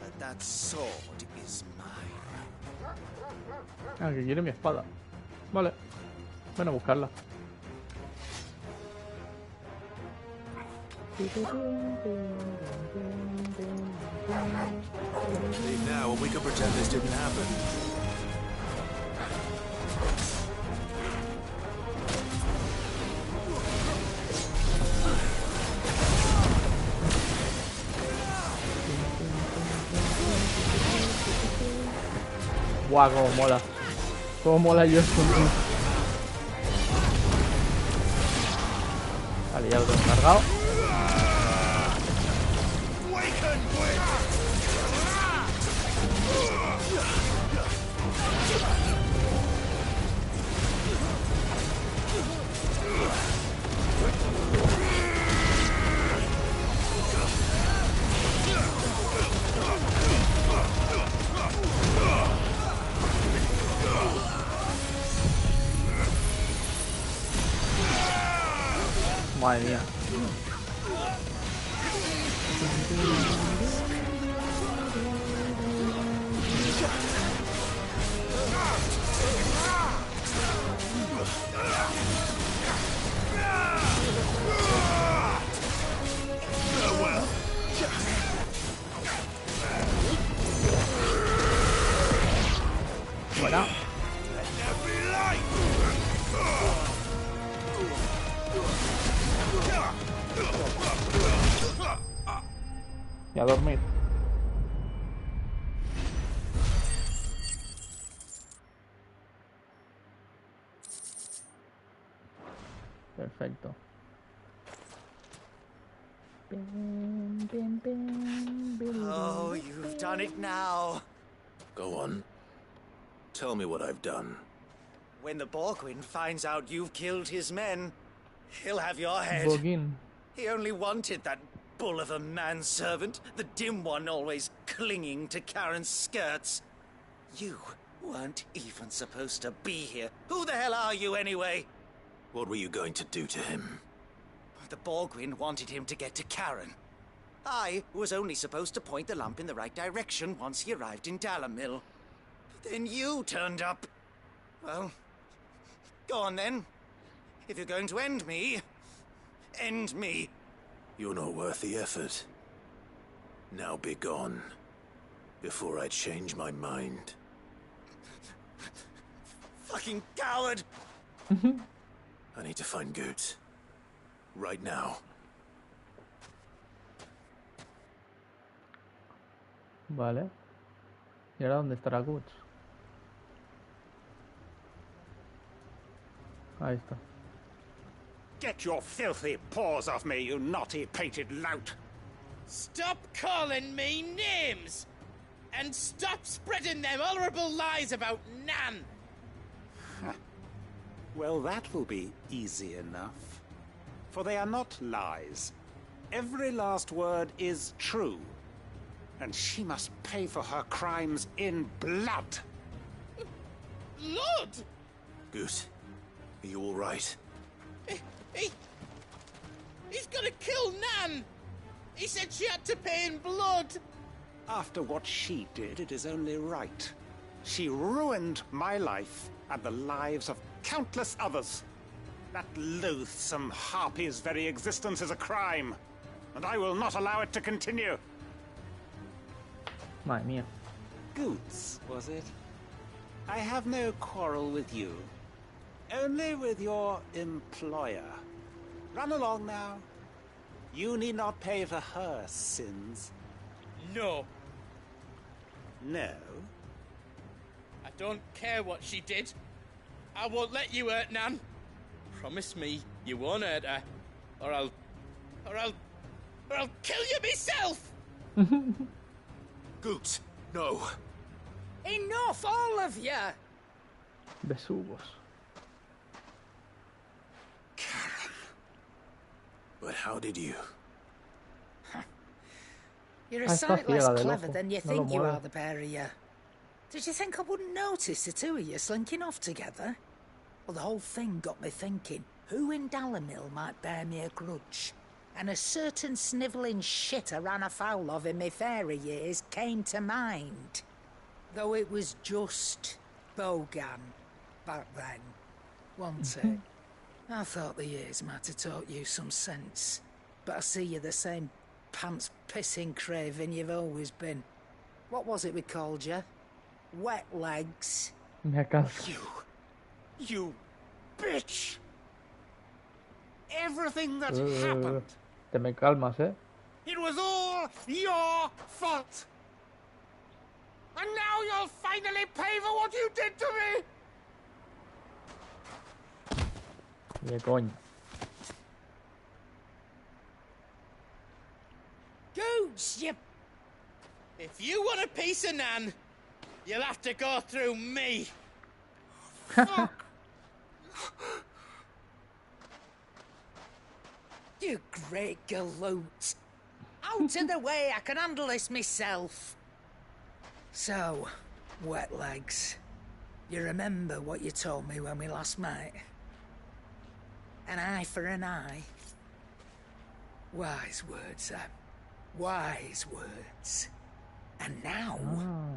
But that sword is mine. Ah, que quiere mi espada. Vale. Bueno, a buscarla. Leave now and we can pretend this didn't happen. Guau, cómo mola. Cómo mola yo esto, tío. Vale, ya lo tengo cargado. Madre mía. Fuera. Y a dormir. Perfecto. Oh, you've done it now. Go on. Tell me what I've done. When the Borgwin finds out you've killed his men, he'll have your head. Borgin. He only wanted that bull of a manservant, the dim one always clinging to Karen's skirts. You weren't even supposed to be here. Who the hell are you anyway? What were you going to do to him? The Borgwin wanted him to get to Karen. I was only supposed to point the lamp in the right direction once he arrived in Dalamil. But then you turned up. Well, go on then. If you're going to end me, end me. You're not worth the effort. Now be gone, before I change my mind. Fucking coward! I need to find Goots. Right now. Vale. ¿Y ahora dónde estará Goots? Ahí está. Get your filthy paws off me, you naughty painted lout! Stop calling me names! And stop spreading them horrible lies about Nan! Well, that will be easy enough. For they are not lies. Every last word is true. And she must pay for her crimes in blood. Blood? Goose, are you all right? He's gonna kill Nan! He said she had to pay in blood! After what she did, it is only right. She ruined my life and the lives of countless others. That loathsome harpy's very existence is a crime, and I will not allow it to continue. Madre mía. Goots, was it? I have no quarrel with you. Only with your employer. Run along now. You need not pay for her sins. No. No? I don't care what she did. I won't let you hurt Nan. Promise me you won't hurt her, or I'll kill you myself! Goots, no. Enough, all of you! Besugos. Karen. But how did you? You're a sight less clever than you think you are, the pair of you. Did you think I wouldn't notice the two of you slinking off together? Well, the whole thing got me thinking, who in Dalamil might bear me a grudge? And a certain snivelling shit I ran afoul of in my fairy years came to mind. Though it was just Bogan back then, wasn't it? I thought the years might have taught you some sense, but I see you're the same pants-pissing craven you've always been. What was it we called you? Wet legs? Me acaso. You bitch! Everything that happened. Te me calmas, ¿eh? It was all your fault. And now you'll finally pay for what you did to me. De coño. Goots, you... If you want a piece of Nan, you'll have to go through me. Fuck. You great galoot. Out of the way, I can handle this myself. So, wet legs, you remember what you told me when we last met? An eye for an eye. Wise words, Sam. Wise words. And now,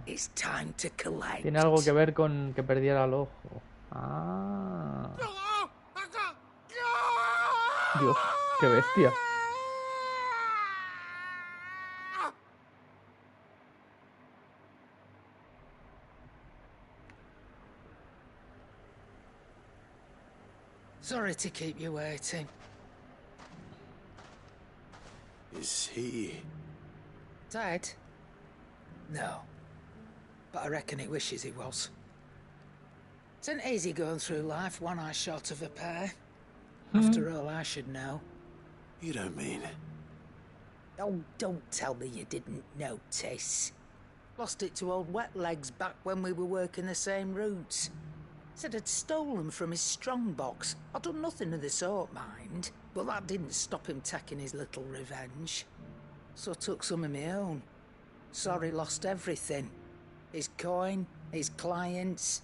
it's time to collect. Tiene algo que ver con que perdiera el ojo. Ah. Dios, qué bestia. Sorry to keep you waiting. Is he... dead? No. But I reckon he wishes he was. It ain't easy going through life one eye short of a pair. After all, I should know. You don't mean... Oh, don't tell me you didn't notice. Lost it to old Wet Legs back when we were working the same routes. Said I'd stolen from his strongbox. I'd done nothing of the sort, mind. But that didn't stop him taking his little revenge. So I took some of my own. Sorry, lost everything. His coin, his clients.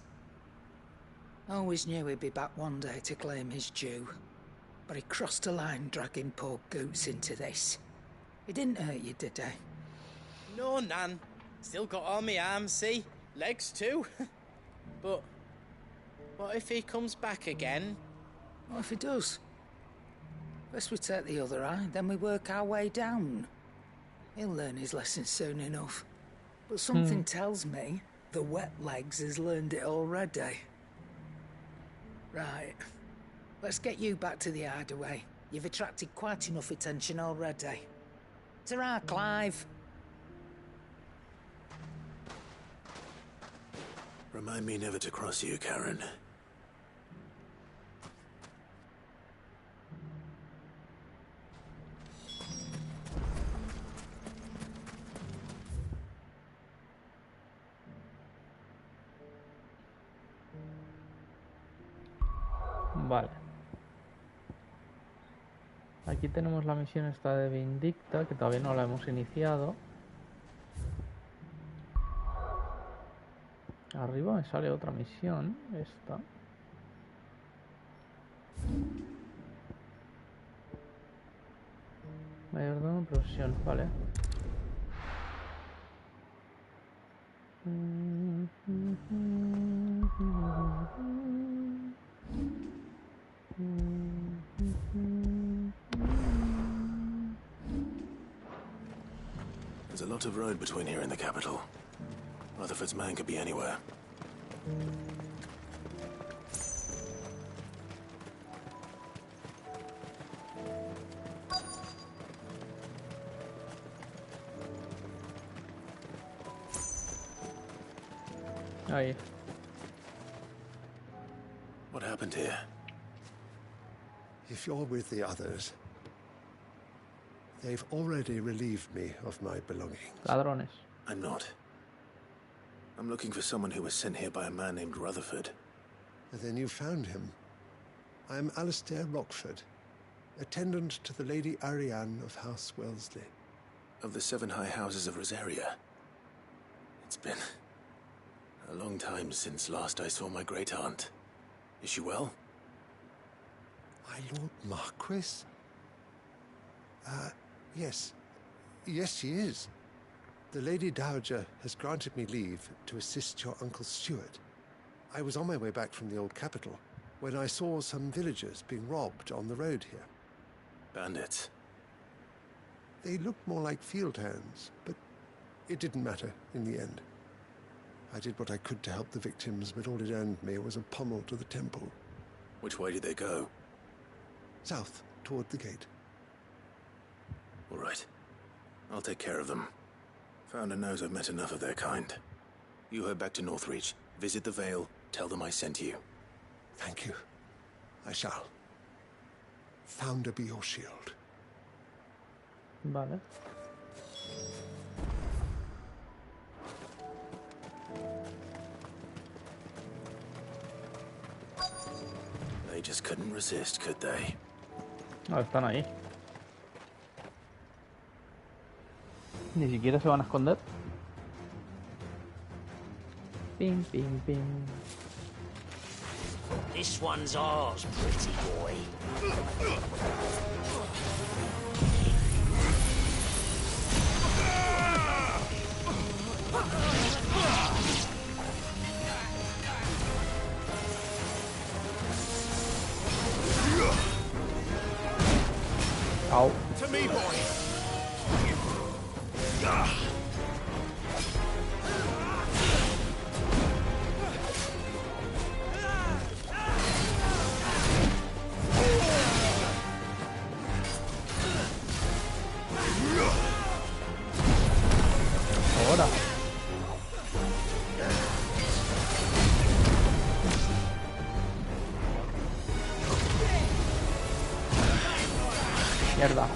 Always knew he'd be back one day to claim his due. But he crossed a line dragging poor Goots into this. He didn't hurt you, did he? No, Nan. Still got all my arms, see? Legs too. But what if he comes back again? What if he does? First we take the other eye, then we work our way down. He'll learn his lesson soon enough. But something tells me the Wet Legs has learned it already. Right. Let's get you back to the hideaway. You've attracted quite enough attention already. Ta-ra, Clive. Remind me never to cross you, Karen. Vale. Aquí tenemos la misión esta de Vindicta, que todavía no la hemos iniciado. Arriba me sale otra misión, esta. Mayordomo, profesión, vale. There's a lot of road between here and the capital. Rutherford's man could be anywhere. Ahí. What happened here? If you're with the others, they've already relieved me of my belongings. Ladrones. I'm not. I'm looking for someone who was sent here by a man named Rutherford. And then you found him. I'm Alistair Rockford, attendant to the Lady Ariane of House Wellesley. Of the 7 high houses of Rosaria. It's been a long time since last I saw my great-aunt. Is she well? My Lord Marquis? Yes. Yes, she is. The Lady Dowager has granted me leave to assist your Uncle Stuart. I was on my way back from the old capital when I saw some villagers being robbed on the road here. Bandits? They looked more like field hands, but it didn't matter in the end. I did what I could to help the victims, but all it earned me was a pommel to the temple. Which way did they go? South, toward the gate. All right. I'll take care of them. Founder knows I've met enough of their kind. You head back to Northreach, visit the Vale, tell them I sent you. Thank you. I shall. Founder be your shield. Vale. They just couldn't resist, could they? No, están ahí. Ni siquiera se van a esconder. Ping, ping, ping. This one's ours, pretty boy. Ow. To me, boy. Mierda.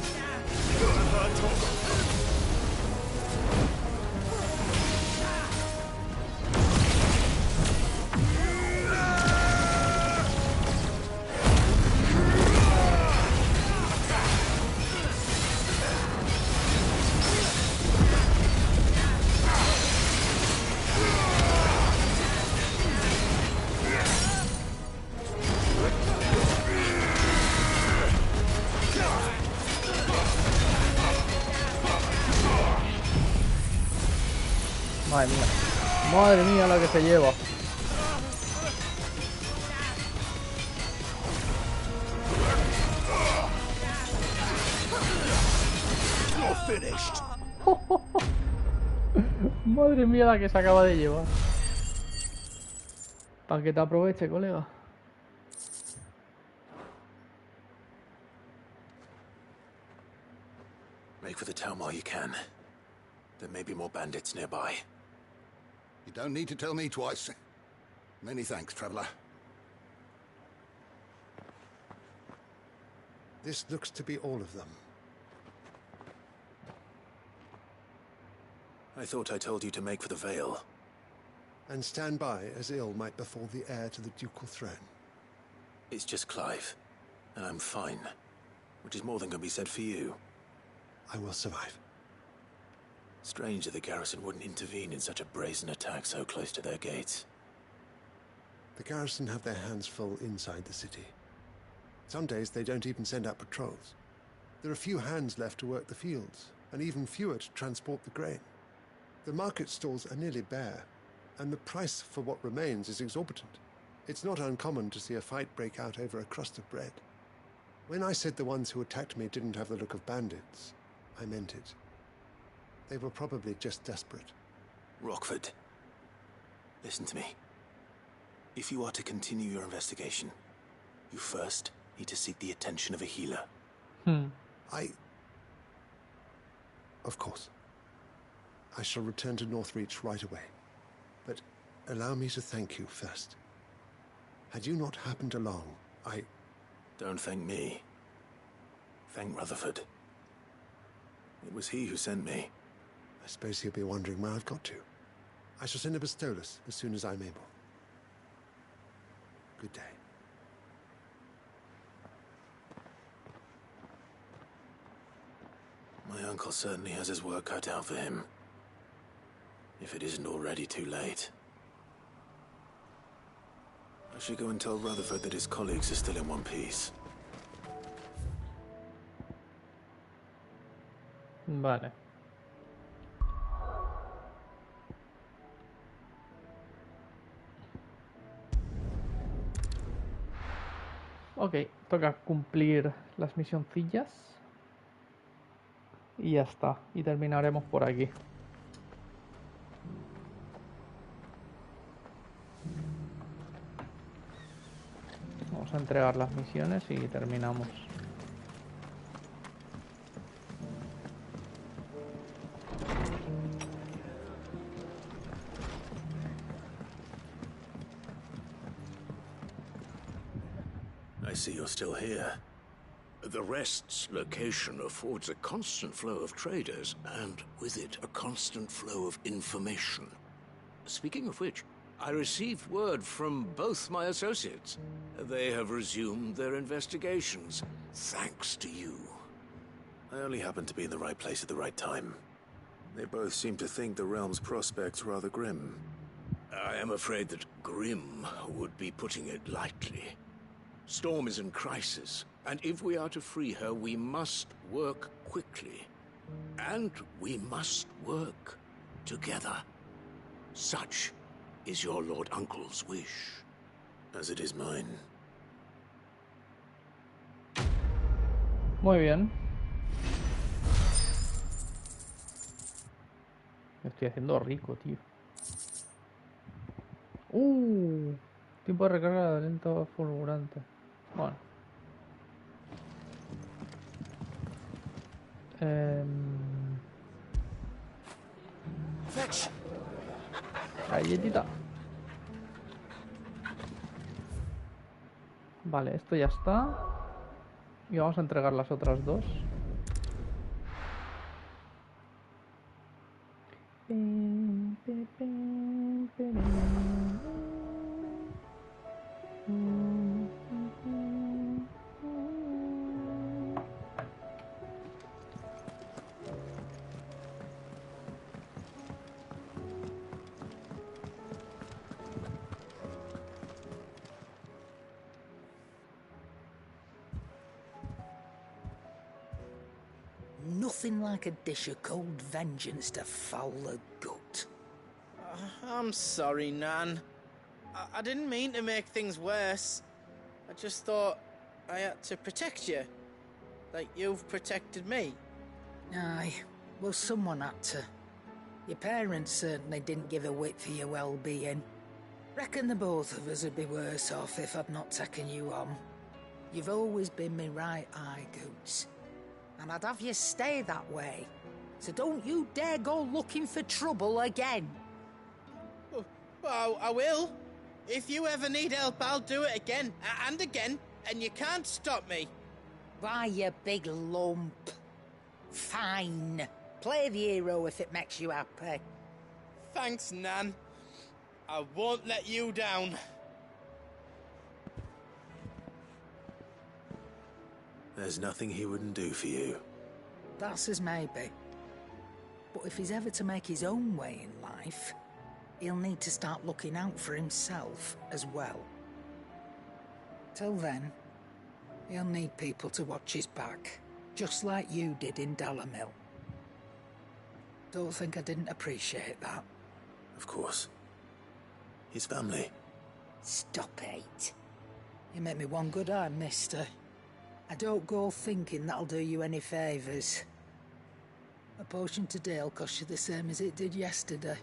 Madre mía. Madre mía la que se lleva. Madre mía la que se acaba de llevar. Para que te aproveche, colega. Make for the town while you can. There may be more bandits nearby. You don't need to tell me twice. Many thanks, traveler. This looks to be all of them. I thought I told you to make for the Vale. And stand by, as ill might befall the heir to the ducal throne. It's just Clive, and I'm fine. Which is more than can be said for you. I will survive. Strange that the garrison wouldn't intervene in such a brazen attack so close to their gates. The garrison have their hands full inside the city. Some days they don't even send out patrols. There are few hands left to work the fields, and even fewer to transport the grain. The market stalls are nearly bare, and the price for what remains is exorbitant. It's not uncommon to see a fight break out over a crust of bread. When I said the ones who attacked me didn't have the look of bandits, I meant it. They were probably just desperate. Rockford, listen to me. If you are to continue your investigation, you first need to seek the attention of a healer. Of course. I shall return to Northreach right away. But allow me to thank you first. Had you not happened along, Don't thank me. Thank Rutherford. It was he who sent me. I suppose he'll be wondering where I've got to. I shall send a Bastolus as soon as I'm able. Good day. My uncle certainly has his work cut out for him. If it isn't already too late. I should go and tell Rutherford that his colleagues are still in one piece. Vale. Ok, toca cumplir las misioncillas. Y ya está. Y terminaremos por aquí. Vamos a entregar las misiones y terminamos. I see you're still here. The Rest's location affords a constant flow of traders, and with it, a constant flow of information. Speaking of which, I received word from both my associates. They have resumed their investigations, thanks to you. I only happened to be in the right place at the right time. They both seem to think the realm's prospects rather grim. I am afraid that grim would be putting it lightly. Storm is in crisis, and if we are to free her, we must work quickly. And we must work together. Such is your Lord Uncle's wish. As it is mine. Muy bien. Me estoy haciendo rico, tío. Tiempo de recarga de lento fulgurante. Bueno. Galletita. Vale, esto ya está. Y vamos a entregar las otras dos. Nothing like a dish of cold vengeance to foul the gut. I'm sorry, Nan. I didn't mean to make things worse. I just thought I had to protect you. Like you've protected me. Aye, well, someone had to. Your parents certainly didn't give a whit for your well-being. Reckon the both of us would be worse off if I'd not taken you on. You've always been me right eye, Goots. And I'd have you stay that way. So don't you dare go looking for trouble again. Well, I will. If you ever need help, I'll do it again and again, and you can't stop me. Why, you big lump. Fine. Play the hero if it makes you happy. Thanks, Nan. I won't let you down. There's nothing he wouldn't do for you. That's as maybe. But if he's ever to make his own way in life, he'll need to start looking out for himself as well. Till then, he'll need people to watch his back, just like you did in Dalamil. Don't think I didn't appreciate that. Of course. His family. Stop it. You make me one good eye, mister. I don't go thinking that'll do you any favours. A potion today'll cost you the same as it did yesterday.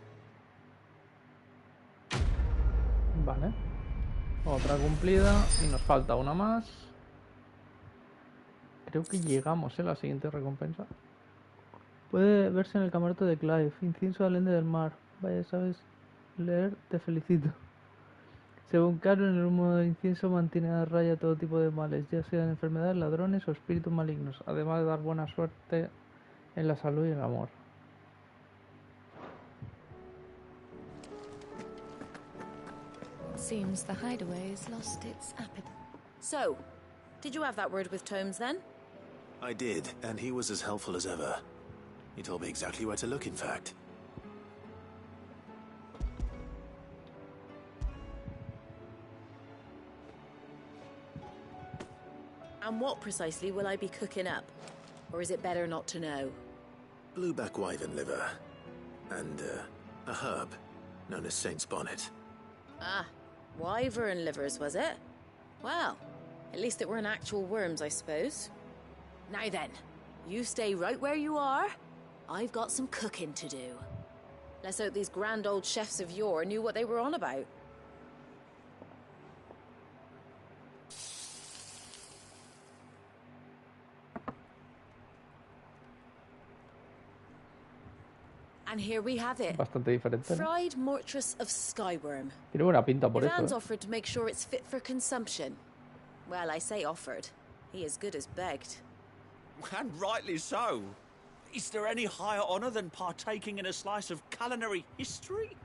Vale. Otra cumplida y nos falta una más. Creo que llegamos a la siguiente recompensa. Puede verse en el camarote de Clive. Incienso al ende del mar. Vaya, sabes leer, te felicito. Según Karen, el humo del incienso mantiene a raya todo tipo de males, ya sean enfermedades, ladrones o espíritus malignos, además de dar buena suerte en la salud y el amor. Seems the hideaway's lost its appetite. So, did you have that word with Tomes then? I did, and he was as helpful as ever. He told me exactly where to look, in fact. And what precisely will I be cooking up? Or is it better not to know? Blueback wyvern liver. And, a herb known as Saint's Bonnet. Ah, wyvern livers, was it? Well, at least it weren't actual worms, I suppose. Now then, you stay right where you are. I've got some cooking to do. Let's hope these grand old chefs of yore knew what they were on about. And here we have it. Bastante diferente, ¿no? Fried mortress of skyworm. Tiene buena pinta por eso. Ivan's offered to make sure it's fit for consumption. Well, I say offered. He as good as begged. And rightly so. Is there any higher honor than partaking in a slice of culinary history?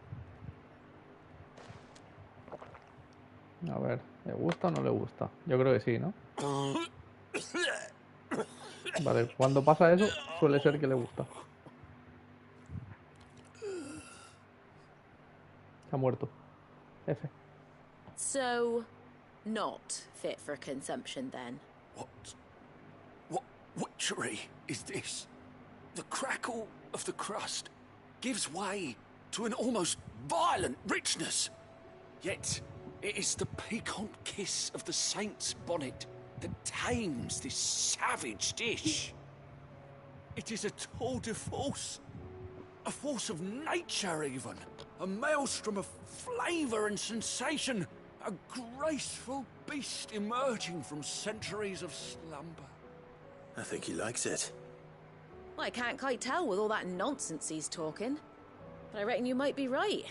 A ver, ¿le gusta o no le gusta? Yo creo que sí, ¿no? Vale, cuando pasa eso, suele ser que le gusta. Se ha muerto. F. So, not fit for consumption then? What witchery is this? The crackle of the crust gives way to an almost violent richness. Yet, it is the piquant kiss of the saint's bonnet that tames this savage dish. It is a tour de force. A force of nature, even. A maelstrom of flavour and sensation. A graceful beast emerging from centuries of slumber. I think he likes it. Well, I can't quite tell with all that nonsense he's talking. But I reckon you might be right.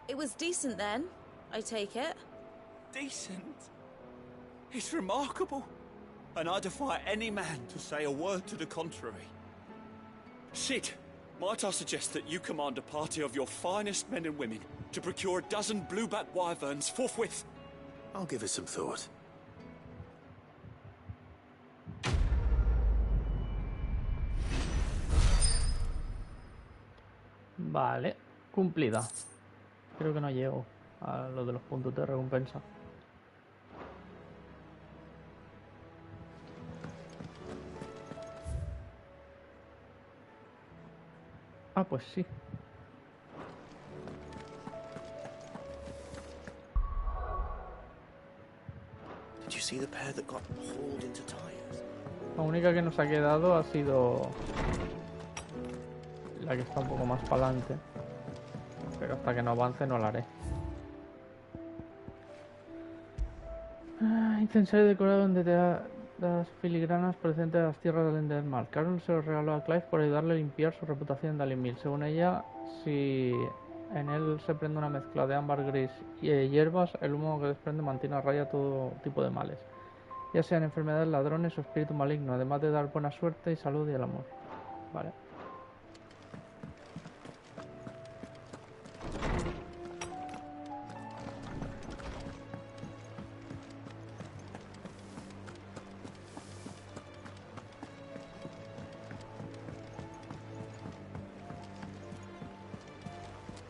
It was decent then, I take it. Decent? It's remarkable. And I defy any man to say a word to the contrary. Sit Might I suggest that you command a party of your finest men and women to procure a dozen blueback wyverns forthwith? I'll give it some thought. Vale, cumplida. Creo que no llego a lo de los puntos de recompensa. Ah, pues sí. Did you see the pair that got hauled into tires? La única que nos ha quedado ha sido la que está un poco más para adelante. Pero hasta que no avance no la haré. Incensario decorado donde te da las filigranas procedentes de las tierras del Endermal. Carol se lo regaló a Clive por ayudarle a limpiar su reputación en Dalimil. Según ella, si en él se prende una mezcla de ámbar gris y hierbas, el humo que desprende mantiene a raya todo tipo de males, ya sean enfermedades, ladrones o espíritu maligno, además de dar buena suerte y salud y el amor. Vale.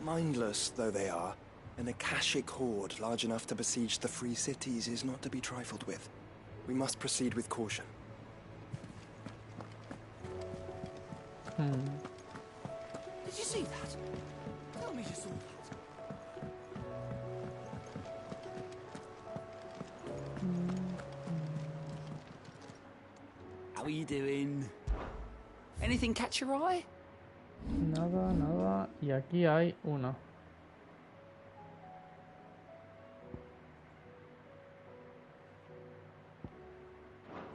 Mindless though they are, an Akashic horde large enough to besiege the Free Cities is not to be trifled with. We must proceed with caution. Did you see that? Tell me you saw that. How are you doing? Anything catch your eye? Nada, nada. Y aquí hay una.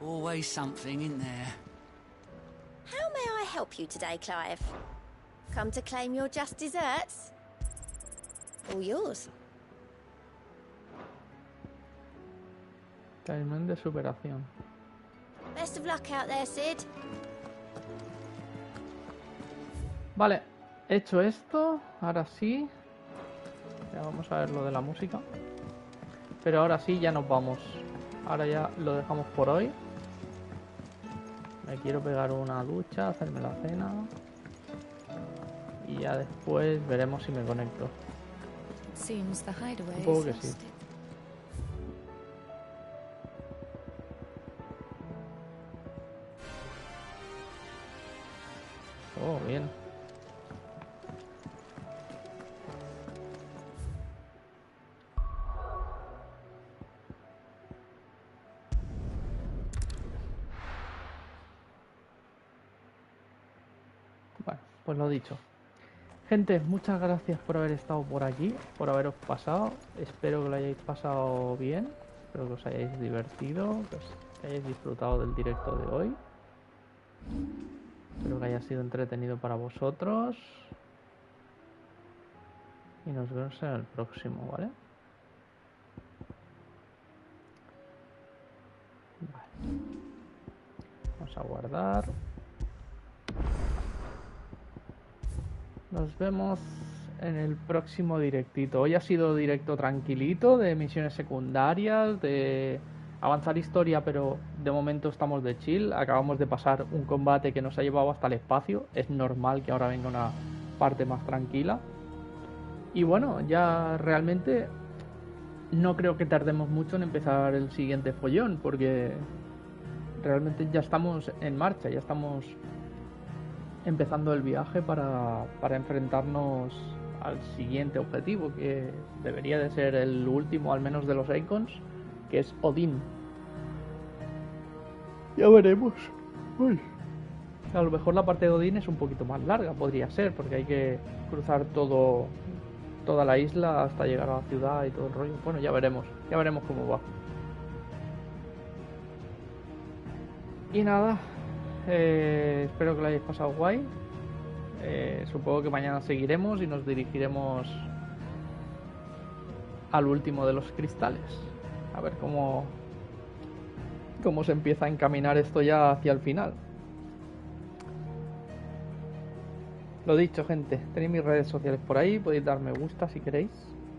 Always something in there. How may I help you today, Clive? Come to claim your just desserts? All yours. Talismán de superación. Best of luck out there, Sid. Vale, hecho esto, ahora sí. Ya vamos a ver lo de la música. Pero ahora sí, ya nos vamos. Ahora ya lo dejamos por hoy. Me quiero pegar una ducha, hacerme la cena. Y ya después veremos si me conecto. Supongo que sí. Oh, bien. Bueno, pues lo dicho. Gente, muchas gracias por haber estado por aquí, por haberos pasado. Espero que lo hayáis pasado bien. Espero que os hayáis divertido, que hayáis disfrutado del directo de hoy. Espero que haya sido entretenido para vosotros. Y nos vemos en el próximo, ¿vale? Vale. Vamos a guardar. Nos vemos en el próximo directito. Hoy ha sido directo tranquilito, de misiones secundarias, de avanzar historia, pero de momento estamos de chill. Acabamos de pasar un combate que nos ha llevado hasta el espacio. Es normal que ahora venga una parte más tranquila. Y bueno, ya realmente no creo que tardemos mucho en empezar el siguiente follón, porque realmente ya estamos en marcha, ya estamos empezando el viaje para enfrentarnos al siguiente objetivo, que debería de ser el último, al menos de los Icons, que es Odín. Ya veremos. Uy. A lo mejor la parte de Odín es un poquito más larga, podría ser, porque hay que cruzar toda la isla hasta llegar a la ciudad y todo el rollo. Bueno, ya veremos cómo va. Y nada, espero que lo hayáis pasado guay. Supongo que mañana seguiremos y nos dirigiremos al último de los cristales. A ver cómo se empieza a encaminar esto ya hacia el final. Lo dicho, gente, tenéis mis redes sociales por ahí, podéis dar me gusta si queréis.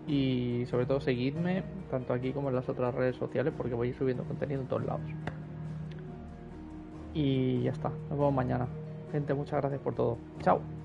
Y sobre todo seguidme, tanto aquí como en las otras redes sociales, porque voy a ir subiendo contenido en todos lados. Y ya está, nos vemos mañana. Gente, muchas gracias por todo. Chao.